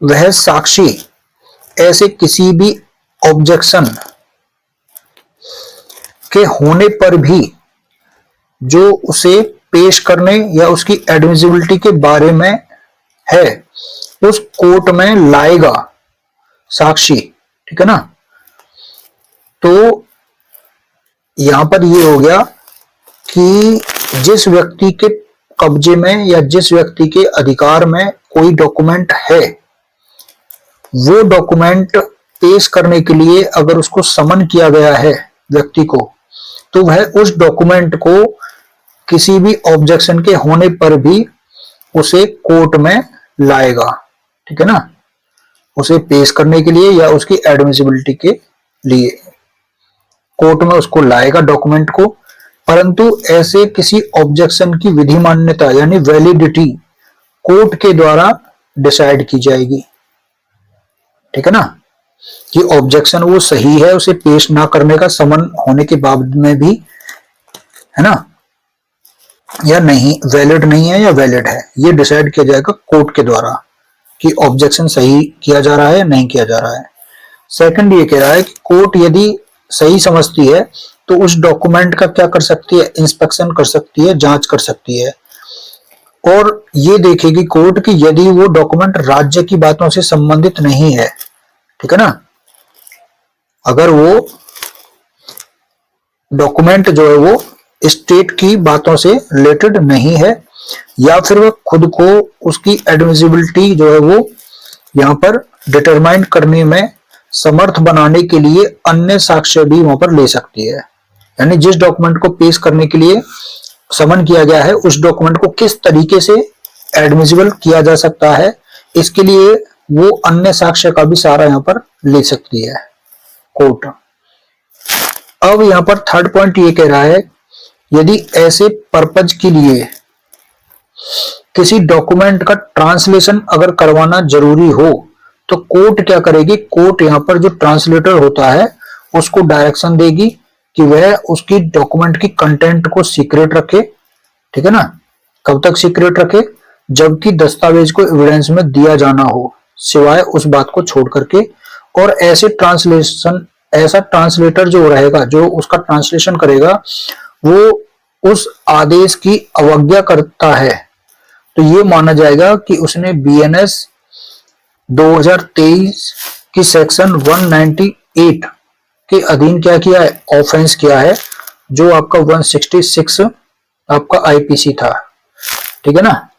[SPEAKER 1] वह साक्षी ऐसे किसी भी ऑब्जेक्शन के होने पर भी जो उसे पेश करने या उसकी एडमिसिबिलिटी के बारे में है उस कोर्ट में लाएगा साक्षी, ठीक है ना। तो यहां पर ये हो गया कि जिस व्यक्ति के कब्जे में या जिस व्यक्ति के अधिकार में कोई डॉक्यूमेंट है, वो डॉक्यूमेंट पेश करने के लिए अगर उसको समन किया गया है व्यक्ति को, तो वह उस डॉक्यूमेंट को किसी भी ऑब्जेक्शन के होने पर भी उसे कोर्ट में लाएगा, ठीक है ना, उसे पेश करने के लिए या उसकी एडमिसिबिलिटी के लिए कोर्ट में उसको लाएगा डॉक्यूमेंट को। परंतु ऐसे किसी ऑब्जेक्शन की विधि मान्यता यानी वैलिडिटी कोर्ट के द्वारा डिसाइड की जाएगी, ठीक है ना, कि ऑब्जेक्शन वो सही है उसे पेश ना करने का समन होने के बाद में भी, है ना, या नहीं, वैलिड नहीं है या वैलिड है, ये डिसाइड किया जाएगा कोर्ट के द्वारा कि ऑब्जेक्शन सही किया जा रहा है या नहीं किया जा रहा है। सेकंड ये कह रहा है कि कोर्ट यदि सही समझती है तो उस डॉक्यूमेंट का क्या कर सकती है, इंस्पेक्शन कर सकती है, जांच कर सकती है, और ये देखेगी कोर्ट कि यदि वो डॉक्यूमेंट राज्य की बातों से संबंधित नहीं है, ठीक है ना, अगर वो डॉक्यूमेंट जो है वो स्टेट की बातों से रिलेटेड नहीं है, या फिर वह खुद को उसकी एडमिसिबिलिटी जो है वो यहाँ पर डिटरमाइन करने में समर्थ बनाने के लिए अन्य साक्ष्य भी वहां पर ले सकती है। यानी जिस डॉक्यूमेंट को पेश करने के लिए समन किया गया है उस डॉक्यूमेंट को किस तरीके से एडमिसिबल किया जा सकता है, इसके लिए वो अन्य साक्ष्य का भी सहारा यहाँ पर ले सकती है कोर्ट। अब यहाँ पर थर्ड पॉइंट ये कह रहा है, यदि ऐसे पर्पज के लिए किसी डॉक्यूमेंट का ट्रांसलेशन अगर करवाना जरूरी हो तो कोर्ट क्या करेगी, कोर्ट यहाँ पर जो ट्रांसलेटर होता है उसको डायरेक्शन देगी कि वह उसकी डॉक्यूमेंट की कंटेंट को सीक्रेट रखे, ठीक है ना, कब तक सीक्रेट रखे, जबकि दस्तावेज को एविडेंस में दिया जाना हो, सिवाय उस बात को छोड़ करके। और ऐसे ट्रांसलेशन, ऐसा ट्रांसलेटर जो रहेगा, जो उसका ट्रांसलेशन करेगा, वो उस आदेश की अवज्ञा करता है तो ये माना जाएगा कि उसने बीएनएस 2023 की सेक्शन 198 के अधीन क्या किया है, ऑफेंस किया है, जो आपका 166 आपका आईपीसी था, ठीक है ना,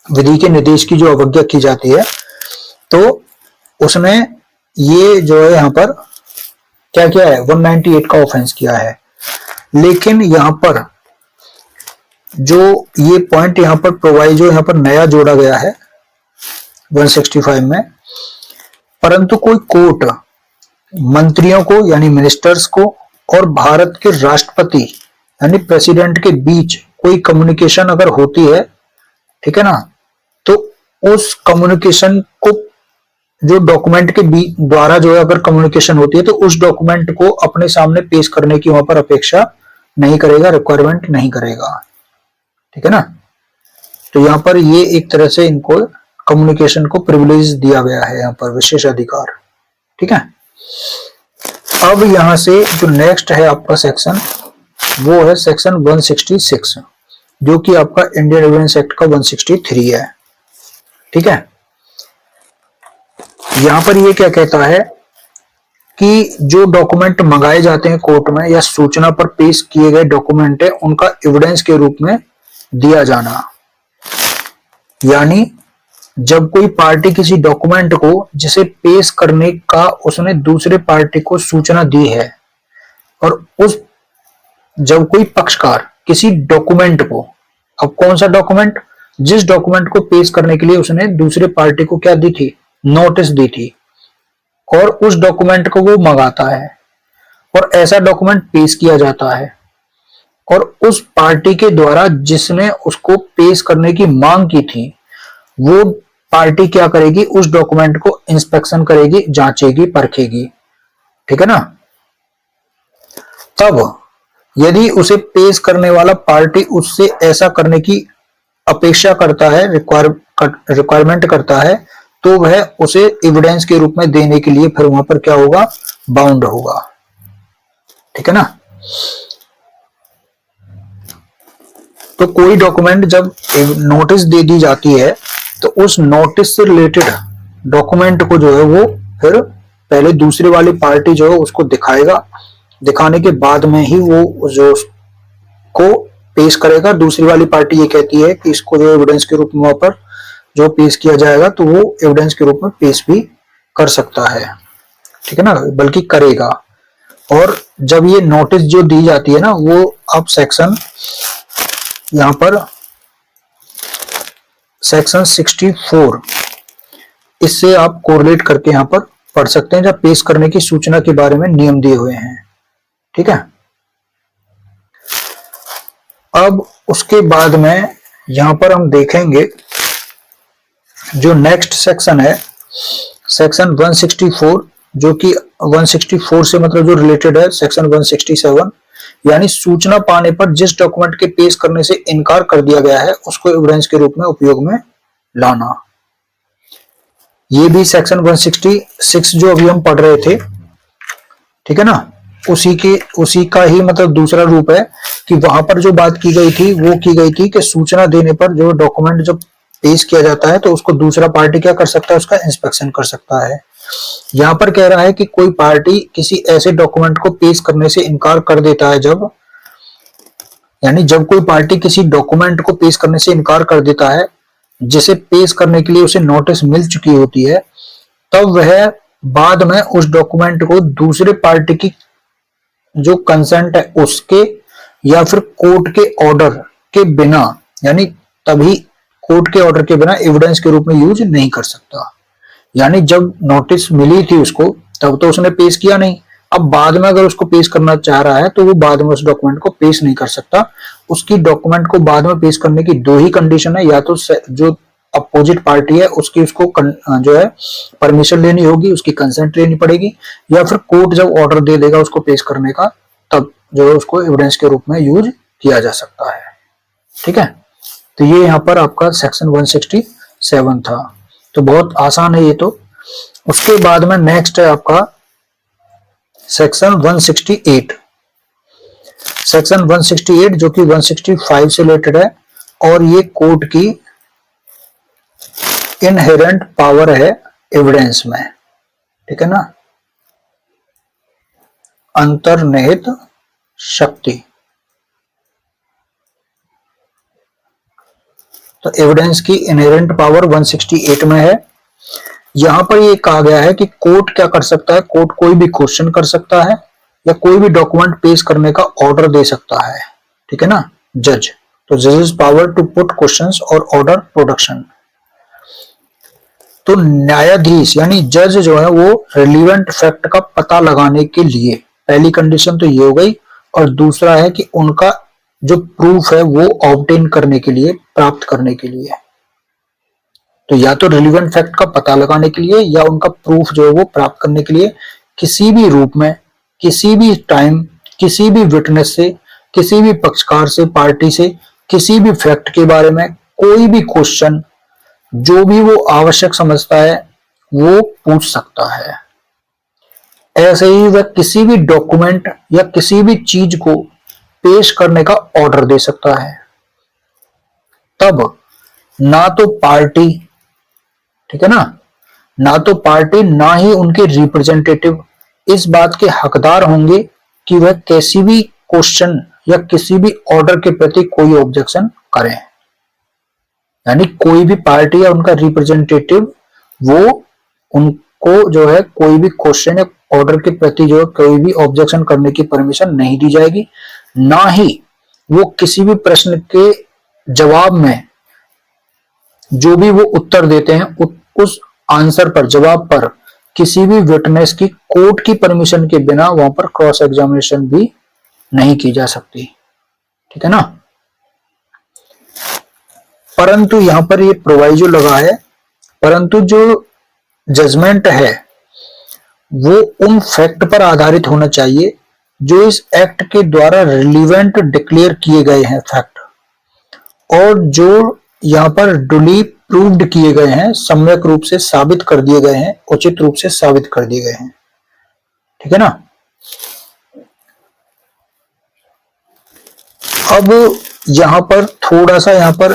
[SPEAKER 1] विधि के निर्देश की जो अवज्ञा की जाती है, तो उसने ये जो है यहाँ पर क्या किया है, 198 का ऑफेंस किया है। लेकिन यहाँ पर जो ये पॉइंट यहाँ पर प्रोवाइजो यहाँ पर नया जोड़ा गया है 165 में, परंतु कोई कोर्ट मंत्रियों को यानी मिनिस्टर्स को और भारत के राष्ट्रपति यानी प्रेसिडेंट के बीच कोई कम्युनिकेशन अगर होती है, ठीक है ना, तो उस कम्युनिकेशन को जो डॉक्यूमेंट के द्वारा जो है अगर कम्युनिकेशन होती है तो उस डॉक्यूमेंट को अपने सामने पेश करने की वहां पर अपेक्षा नहीं करेगा, रिक्वायरमेंट नहीं करेगा, ठीक है ना। तो यहाँ पर ये एक तरह से इनको कम्युनिकेशन को प्रिविलेज दिया गया है, यहाँ पर विशेष अधिकार, ठीक है। अब यहां से जो नेक्स्ट है आपका सेक्शन, वो है सेक्शन 166, जो कि आपका इंडियन एविडेंस एक्ट का 163 है, ठीक है। यहां पर ये क्या कहता है कि जो डॉक्यूमेंट मंगाए जाते हैं कोर्ट में या सूचना पर पेश किए गए डॉक्यूमेंट है उनका एविडेंस के रूप में दिया जाना। यानी जब कोई पार्टी किसी डॉक्यूमेंट को जिसे पेश करने का उसने दूसरे पार्टी को सूचना दी है, और उस जब कोई पक्षकार किसी डॉक्यूमेंट को, अब कौन सा डॉक्यूमेंट, जिस डॉक्यूमेंट को पेश करने के लिए उसने दूसरे पार्टी को क्या दी थी, नोटिस दी थी, और उस डॉक्यूमेंट को वो मंगाता है और ऐसा डॉक्यूमेंट पेश किया जाता है, और उस पार्टी के द्वारा जिसने उसको पेश करने की मांग की थी वो पार्टी क्या करेगी, उस डॉक्यूमेंट को इंस्पेक्शन करेगी, जांचेगी, परखेगी, ठीक है ना। तब यदि उसे पेश करने वाला पार्टी उससे ऐसा करने की अपेक्षा करता है, रिक्वायरमेंट करता है, तो वह उसे एविडेंस के रूप में देने के लिए फिर वहां पर क्या होगा, बाउंड होगा, ठीक है ना। तो कोई डॉक्यूमेंट जब नोटिस दे दी जाती है तो उस नोटिस से रिलेटेड डॉक्यूमेंट को जो है वो फिर पहले दूसरी वाली पार्टी जो है उसको दिखाएगा, दिखाने के बाद में ही वो जो को पेश करेगा। दूसरी वाली पार्टी ये कहती है कि इसको जो एविडेंस के रूप में वहां पर जो पेश किया जाएगा तो वो एविडेंस के रूप में पेश भी कर सकता है, ठीक है ना, बल्कि करेगा। और जब ये नोटिस जो दी जाती है ना वो अब सेक्शन यहां पर सेक्शन 64 इससे आप कोरिलेट करके यहां पर पढ़ सकते हैं, जब पेश करने की सूचना के बारे में नियम दिए हुए हैं, ठीक है। अब उसके बाद में यहां पर हम देखेंगे जो नेक्स्ट सेक्शन है सेक्शन 164, जो कि 164 से मतलब जो रिलेटेड है सेक्शन 167, यानी सूचना पाने पर जिस डॉक्यूमेंट के पेश करने से इनकार कर दिया गया है उसको एविडेंस के रूप में उपयोग में लाना। ये भी सेक्शन 166 जो अभी हम पढ़ रहे थे, ठीक है ना, उसी का ही मतलब दूसरा रूप है कि वहां पर जो बात की गई थी वो की गई थी कि सूचना देने पर जो डॉक्यूमेंट जब पेश किया जाता है तो उसको दूसरा पार्टी क्या कर सकता है, उसका इंस्पेक्शन कर सकता है। यहां पर कह रहा है कि कोई पार्टी किसी ऐसे डॉक्यूमेंट को पेश करने से इनकार कर देता है जब, यानी जब कोई पार्टी किसी डॉक्यूमेंट को पेश करने से इनकार कर देता है जिसे पेश करने के लिए उसे नोटिस मिल चुकी होती है, तब वह बाद में उस डॉक्यूमेंट को दूसरे पार्टी की जो कंसेंट है उसके या फिर कोर्ट के ऑर्डर के बिना, यानी तभी कोर्ट के ऑर्डर के बिना एविडेंस के रूप में यूज नहीं कर सकता। यानी जब नोटिस मिली थी उसको तब तो उसने पेश किया नहीं, अब बाद में अगर उसको पेश करना चाह रहा है तो वो बाद में उस डॉक्यूमेंट को पेश नहीं कर सकता। उसकी डॉक्यूमेंट को बाद में पेश करने की दो ही कंडीशन है, या तो जो अपोजिट पार्टी है उसकी उसको जो है परमिशन लेनी होगी, उसकी कंसेंट लेनी पड़ेगी, या फिर कोर्ट जब ऑर्डर दे देगा उसको पेश करने का तब जो है उसको एविडेंस के रूप में यूज किया जा सकता है, ठीक है। तो ये यहाँ पर आपका सेक्शन 167 था, तो बहुत आसान है ये तो। उसके बाद में नेक्स्ट है आपका सेक्शन 168, सेक्शन 168 जो कि 165 से रिलेटेड है, और ये कोर्ट की इनहेरेंट पावर है एविडेंस में, ठीक है ना, अंतर्निहित शक्ति। तो एविडेंस की इनहेरेंट पावर 168 में है। यहां पर ये कहा गया है कि कोर्ट क्या कर सकता है, कोर्ट कोई भी क्वेश्चन कर सकता है या कोई भी डॉक्यूमेंट पेश करने का ऑर्डर दे सकता है, ठीक है ना, जज। तो जजेस पावर टू पुट क्वेश्चंस और ऑर्डर प्रोडक्शन। तो न्यायाधीश यानी जज जो है वो रिलीवेंट फैक्ट का पता लगाने के लिए, पहली कंडीशन तो ये हो गई, और दूसरा है कि उनका जो प्रूफ है वो ऑब्टेन करने के लिए, प्राप्त करने के लिए। तो या तो रिलीवेंट फैक्ट का पता लगाने के लिए या उनका प्रूफ जो है वो प्राप्त करने के लिए किसी भी रूप में, किसी भी टाइम, किसी भी विटनेस से, किसी भी पक्षकार से, पार्टी से, किसी भी फैक्ट के बारे में कोई भी क्वेश्चन जो भी वो आवश्यक समझता है वो पूछ सकता है। ऐसे ही वह किसी भी डॉक्यूमेंट या किसी भी चीज को पेश करने का ऑर्डर दे सकता है। तब ना तो पार्टी, ठीक है ना तो पार्टी ना ही उनके रिप्रेजेंटेटिव इस बात के हकदार होंगे कि वह किसी भी क्वेश्चन या किसी भी ऑर्डर के प्रति कोई ऑब्जेक्शन करें। यानी कोई भी पार्टी या उनका रिप्रेजेंटेटिव वो उनको जो है कोई भी क्वेश्चन या ऑर्डर के प्रति जो है कोई भी ऑब्जेक्शन करने की परमिशन नहीं दी जाएगी, ना ही वो किसी भी प्रश्न के जवाब में जो भी वो उत्तर देते हैं उस आंसर पर, जवाब पर किसी भी विटनेस की कोर्ट की परमिशन के बिना वहां पर क्रॉस एग्जामिनेशन भी नहीं की जा सकती, ठीक है ना। परंतु यहां पर ये प्रोवाइजो लगा है, परंतु जो जजमेंट है वो उन फैक्ट पर आधारित होना चाहिए जो इस एक्ट के द्वारा रिलीवेंट डिक्लेयर किए गए हैं फैक्ट, और जो यहाँ पर डुली प्रूव्ड किए गए हैं, सम्यक रूप से साबित कर दिए गए हैं, उचित रूप से साबित कर दिए गए हैं, ठीक है ना। अब यहाँ पर थोड़ा सा, यहाँ पर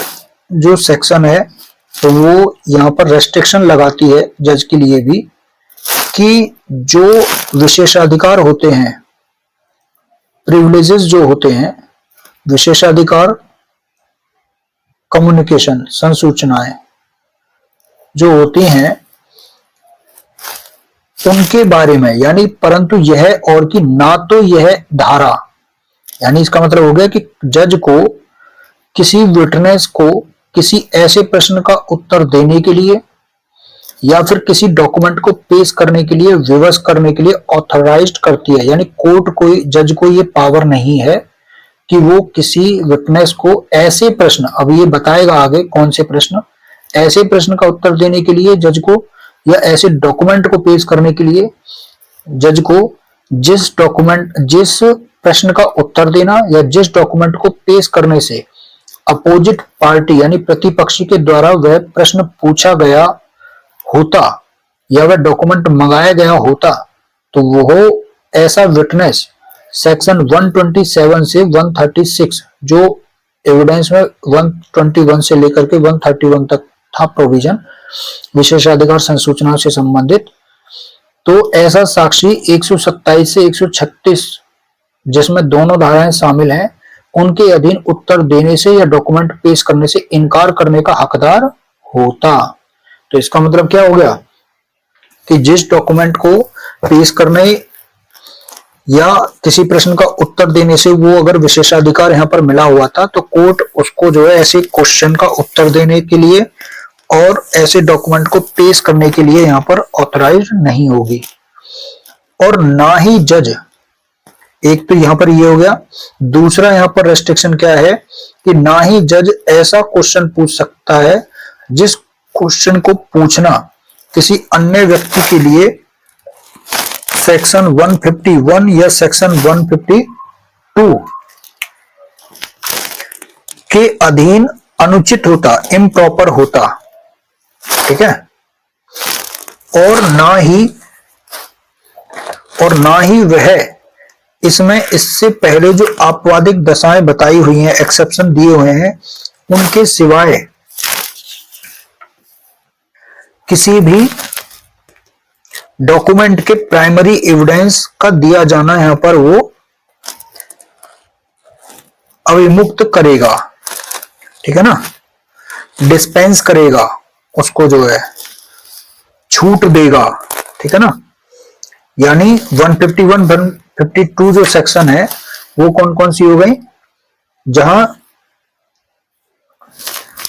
[SPEAKER 1] जो सेक्शन है तो वो यहाँ पर रेस्ट्रिक्शन लगाती है जज के लिए भी कि जो विशेषाधिकार होते हैं, प्रिविलेजेस जो होते हैं, विशेषाधिकार, कम्युनिकेशन, संसूचनाएं जो होती हैं उनके बारे में, यानी परंतु यह और कि ना तो यह धारा, यानी इसका मतलब हो गया कि जज को किसी विटनेस को किसी ऐसे प्रश्न का उत्तर देने के लिए या फिर किसी डॉक्यूमेंट को पेश करने के लिए, विवश करने के लिए ऑथराइज्ड करती है। यानी कोर्ट को, जज को ये पावर नहीं है कि वो किसी विटनेस को ऐसे प्रश्न, अब ये बताएगा आगे कौन से प्रश्न, ऐसे प्रश्न का उत्तर देने के लिए जज को या ऐसे डॉक्यूमेंट को पेश करने के लिए जज को जिस प्रश्न का उत्तर देना या जिस डॉक्यूमेंट को पेश करने से अपोजिट पार्टी यानी प्रतिपक्षी के द्वारा वह प्रश्न पूछा गया होता या वह डॉक्यूमेंट मंगाया गया होता, तो वो ऐसा विटनेस सेक्शन 127 से 136, जो एविडेंस में 121 से लेकर के 131 तक था प्रोविजन विशेषाधिकार संसूचना से संबंधित, तो ऐसा साक्षी 127 से 136 जिसमें दोनों धाराएं शामिल हैं उनके अधीन उत्तर देने से या डॉक्यूमेंट पेश करने से इनकार करने का हकदार होता। तो इसका मतलब क्या हो गया कि जिस डॉक्यूमेंट को पेश करने या किसी प्रश्न का उत्तर देने से वो अगर विशेषाधिकार यहाँ पर मिला हुआ था, तो कोर्ट उसको जो है ऐसे क्वेश्चन का उत्तर देने के लिए और ऐसे डॉक्यूमेंट को पेश करने के लिए यहाँ पर ऑथराइज नहीं होगी। और ना ही जज, एक तो यहाँ पर ये हो गया, दूसरा यहाँ पर रेस्ट्रिक्शन क्या है कि ना ही जज ऐसा क्वेश्चन पूछ सकता है जिस क्वेश्चन को पूछना किसी अन्य व्यक्ति के लिए सेक्शन 151 या सेक्शन 152 के अधीन अनुचित होता, इम्प्रॉपर होता, ठीक है। और ना ही वह इसमें इससे पहले जो आपवादिक दशाएं बताई हुई हैं, एक्सेप्शन दिए हुए हैं, उनके सिवाय किसी भी डॉक्यूमेंट के प्राइमरी एविडेंस का दिया जाना यहां पर वो अविमुक्त करेगा, ठीक है ना, डिस्पेंस करेगा, उसको जो है छूट देगा, ठीक है ना। यानी 151 152 जो सेक्शन है वो कौन कौन सी हो गई, जहां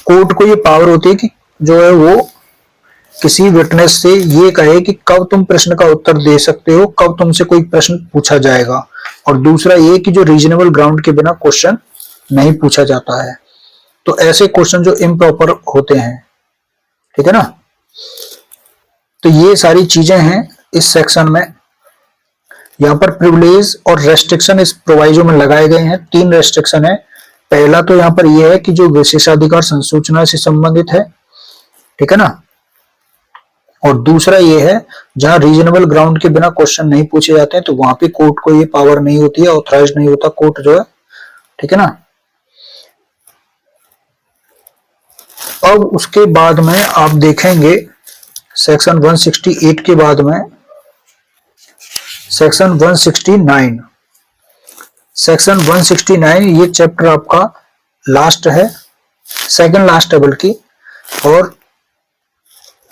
[SPEAKER 1] कोर्ट को ये पावर होती है कि जो है वो किसी विटनेस से ये कहे कि कब तुम प्रश्न का उत्तर दे सकते हो, कब तुमसे कोई प्रश्न पूछा जाएगा, और दूसरा ये कि जो रीजनेबल ग्राउंड के बिना क्वेश्चन नहीं पूछा जाता है। तो ऐसे क्वेश्चन जो इम्प्रॉपर होते हैं, ठीक है ना। तो ये सारी चीजें हैं इस सेक्शन में। यहाँ पर प्रिविलेज और रेस्ट्रिक्शन इस प्रोवाइजो में लगाए गए हैं। 3 रेस्ट्रिक्शन है। पहला तो यहाँ पर यह है कि जो विशेषाधिकार संसूचना से संबंधित है, ठीक है ना, और दूसरा ये है जहां रीजनेबल ग्राउंड के बिना क्वेश्चन नहीं पूछे जाते हैं तो वहां पे कोर्ट को ये पावर नहीं होती है, ऑथराइज नहीं होता कोर्ट जो है, ठीक है ना। अब उसके बाद में आप देखेंगे सेक्शन 168 के बाद में सेक्शन 169। सेक्शन 169 ये चैप्टर आपका लास्ट है, सेकंड लास्ट है बल्कि, और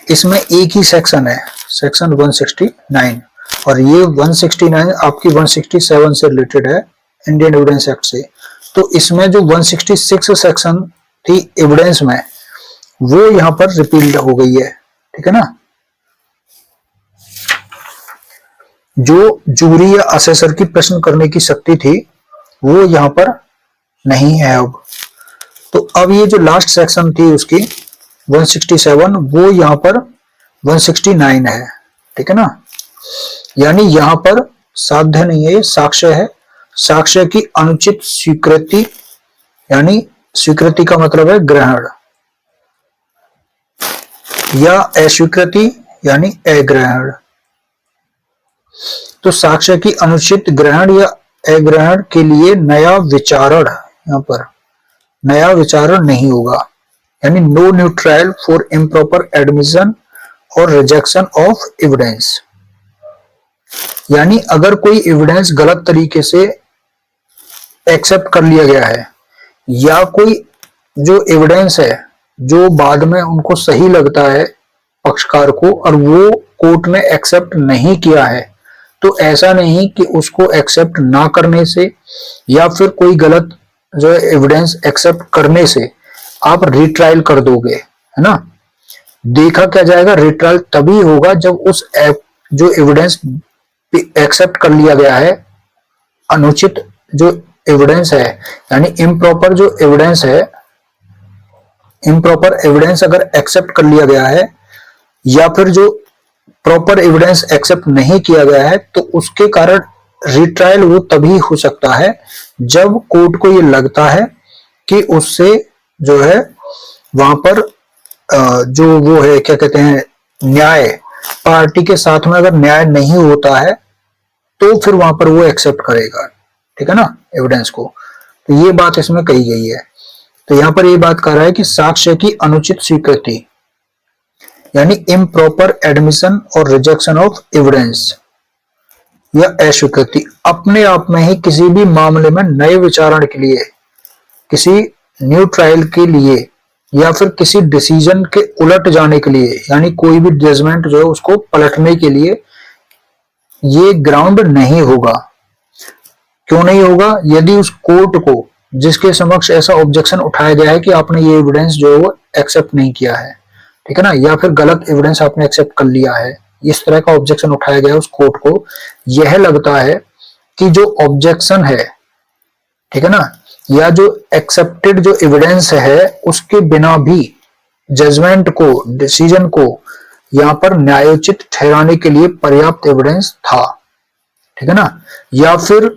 [SPEAKER 1] इसमें एक ही सेक्शन है, सेक्शन 169, और ये 169 आपकी 167 से रिलेटेड है, इंडियन एविडेंस एक्ट से। तो इसमें जो 166 सेक्शन थी एविडेंस में, वो यहां पर रिपील्ड हो गई है, ठीक है ना। जो जूरी या असेसर की प्रश्न करने की शक्ति थी वो यहां पर नहीं है अब। तो अब ये जो लास्ट सेक्शन थी उसकी 167, वो यहां पर 169 है, ठीक है ना। यानी यहां पर साध्य नहीं है, साक्ष्य है। साक्ष्य की अनुचित स्वीकृति, यानी स्वीकृति का मतलब है ग्रहण, या अस्वीकृति यानी अग्रहण। तो साक्ष्य की अनुचित ग्रहण या अग्रहण के लिए नया विचारण यहाँ पर नया विचारण नहीं होगा, यानी no new trial for improper admission और रिजेक्शन ऑफ एविडेंस। यानी अगर कोई एविडेंस गलत तरीके से एक्सेप्ट कर लिया गया है या कोई जो एविडेंस है जो बाद में उनको सही लगता है पक्षकार को और वो कोर्ट ने एक्सेप्ट नहीं किया है, तो ऐसा नहीं कि उसको एक्सेप्ट ना करने से या फिर कोई गलत जो एविडेंस एक्सेप्ट करने से आप रिट्रायल कर दोगे, है ना। देखा क्या जाएगा, रिट्रायल तभी होगा जब उस जो एविडेंस एक्सेप्ट कर लिया गया है, अनुचित जो एविडेंस है यानी इम्प्रॉपर जो एविडेंस है, इम्प्रॉपर एविडेंस अगर एक्सेप्ट कर लिया गया है या फिर जो प्रॉपर एविडेंस एक्सेप्ट नहीं किया गया है, तो उसके कारण रिट्रायल वो तभी हो सकता है जब कोर्ट को ये लगता है कि उससे जो है वहां पर जो वो है क्या कहते हैं न्याय, पार्टी के साथ में अगर न्याय नहीं होता है तो फिर वहां पर वो एक्सेप्ट करेगा, ठीक है ना, एविडेंस को। तो ये बात इसमें कही गई है। तो यहां पर ये बात कर रहा है कि साक्ष्य की अनुचित स्वीकृति यानी इम्प्रॉपर एडमिशन और रिजेक्शन ऑफ एविडेंस या अस्वीकृति अपने आप में ही किसी भी मामले में नए विचारण के लिए, किसी न्यू ट्रायल के लिए या फिर किसी डिसीजन के उलट जाने के लिए, यानी कोई भी जजमेंट जो है उसको पलटने के लिए ये ग्राउंड नहीं होगा। क्यों नहीं होगा? यदि उस कोर्ट को जिसके समक्ष ऐसा ऑब्जेक्शन उठाया गया है कि आपने ये एविडेंस जो है वो एक्सेप्ट नहीं किया है, ठीक है ना, या फिर गलत एविडेंस आपने एक्सेप्ट कर लिया है, इस तरह का ऑब्जेक्शन उठाया गया है उस कोर्ट को, यह लगता है कि जो ऑब्जेक्शन है, ठीक है ना, या जो एक्सेप्टेड जो एविडेंस है उसके बिना भी जजमेंट को, डिसीजन को यहां पर न्यायोचित ठहराने के लिए पर्याप्त एविडेंस था, ठीक है ना, या फिर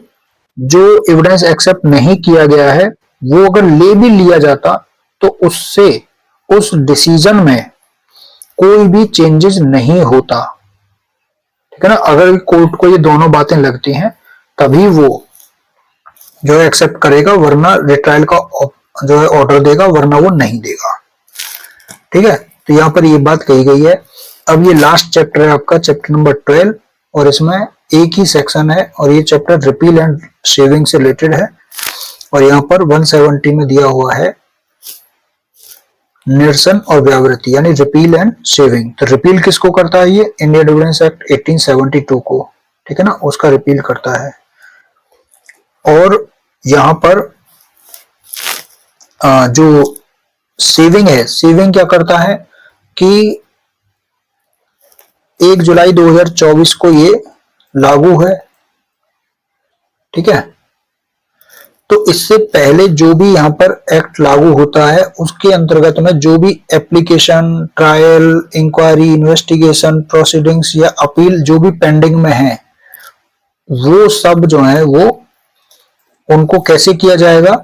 [SPEAKER 1] जो एविडेंस एक्सेप्ट नहीं किया गया है वो अगर ले भी लिया जाता तो उससे उस डिसीजन में कोई भी चेंजेस नहीं होता, ठीक है ना। अगर कोर्ट को ये दोनों बातें लगती हैं तभी वो जो है एक्सेप्ट करेगा, वरना रिट्रायल का जो है ऑर्डर देगा, वरना वो नहीं देगा, ठीक है। तो यहाँ पर ये बात कही गई है। अब ये लास्ट चैप्टर है आपका, चैप्टर नंबर 12, और इसमें एक ही सेक्शन है और ये चैप्टर रिपील एंड शेविंग से रिलेटेड है। और यहाँ पर 170 में दिया हुआ है निरसन और व्यावृत्ति यानी रिपील एंड शेविंग। तो रिपील किसको करता है? ये इंडियन एविडेंस एक्ट 1872 को, ठीक है ना, उसका रिपील करता है। और यहां पर जो सेविंग है, सेविंग क्या करता है कि 1 जुलाई 2024 को ये लागू है, ठीक है। तो इससे पहले जो भी यहां पर एक्ट लागू होता है उसके अंतर्गत में जो भी application, trial, inquiry, investigation, proceedings या अपील जो भी पेंडिंग में है वो सब जो है वो उनको कैसे किया जाएगा?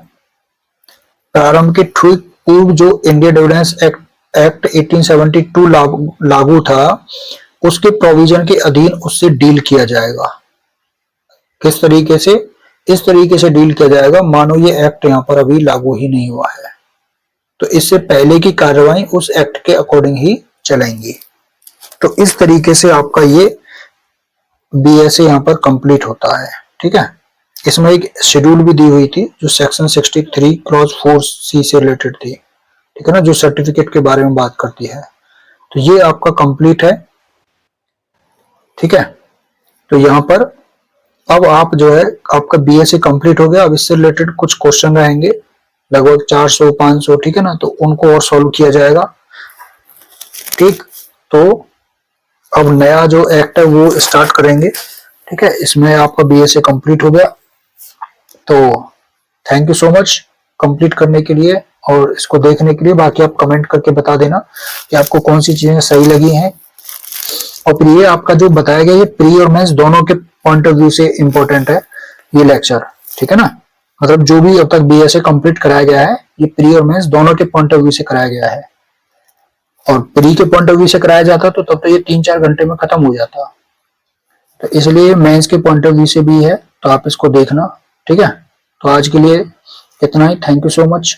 [SPEAKER 1] प्रारंभ के ठीक पूर्व जो इंडियन एविडेंस एक्ट 1872 लागू था उसके प्रोविजन के अधीन उससे डील किया जाएगा। किस तरीके से? इस तरीके से डील किया जाएगा मानो ये एक्ट यहाँ पर अभी लागू ही नहीं हुआ है, तो इससे पहले की कार्रवाई उस एक्ट के अकॉर्डिंग ही चलेंगी। तो इस तरीके से आपका ये बीएसए यहाँ पर कंप्लीट होता है, ठीक है। इसमें एक शेड्यूल भी दी हुई थी जो सेक्शन 63 क्लॉज 4C से रिलेटेड थी, ठीक है ना, जो सर्टिफिकेट के बारे में बात करती है। तो ये आपका कंप्लीट है, ठीक है। तो यहाँ पर अब आप जो है आपका बीएसए कंप्लीट हो गया। अब इससे रिलेटेड कुछ क्वेश्चन रहेंगे लगभग 400-500, ठीक है ना, तो उनको और सॉल्व किया जाएगा, ठीक। तो अब नया जो एक्ट है वो स्टार्ट करेंगे, ठीक है। इसमें आपका बीएसए कंप्लीट हो गया। तो thank you so much complete करने के लिए और इसको देखने के लिए। बाकी आप कमेंट करके बता देना कि आपको कौन सी चीजें सही लगी हैं। और फिर ये आपका जो बताया गया ये प्री और मेंस दोनों के पॉइंट ऑफ व्यू से इंपॉर्टेंट है ये लेक्चर, ठीक है ना। मतलब जो भी अब तक बीएसए कंप्लीट कराया गया है ये प्री और मेंस दोनों के पॉइंट ऑफ व्यू से कराया गया है। और प्री के पॉइंट ऑफ व्यू से कराया जाता तो तब तो ये 3-4 घंटे में खत्म हो जाता। तो इसलिए मेंस के पॉइंट ऑफ व्यू से भी है, तो आप इसको देखना, ठीक है। तो आज के लिए इतना ही। Thank you so much.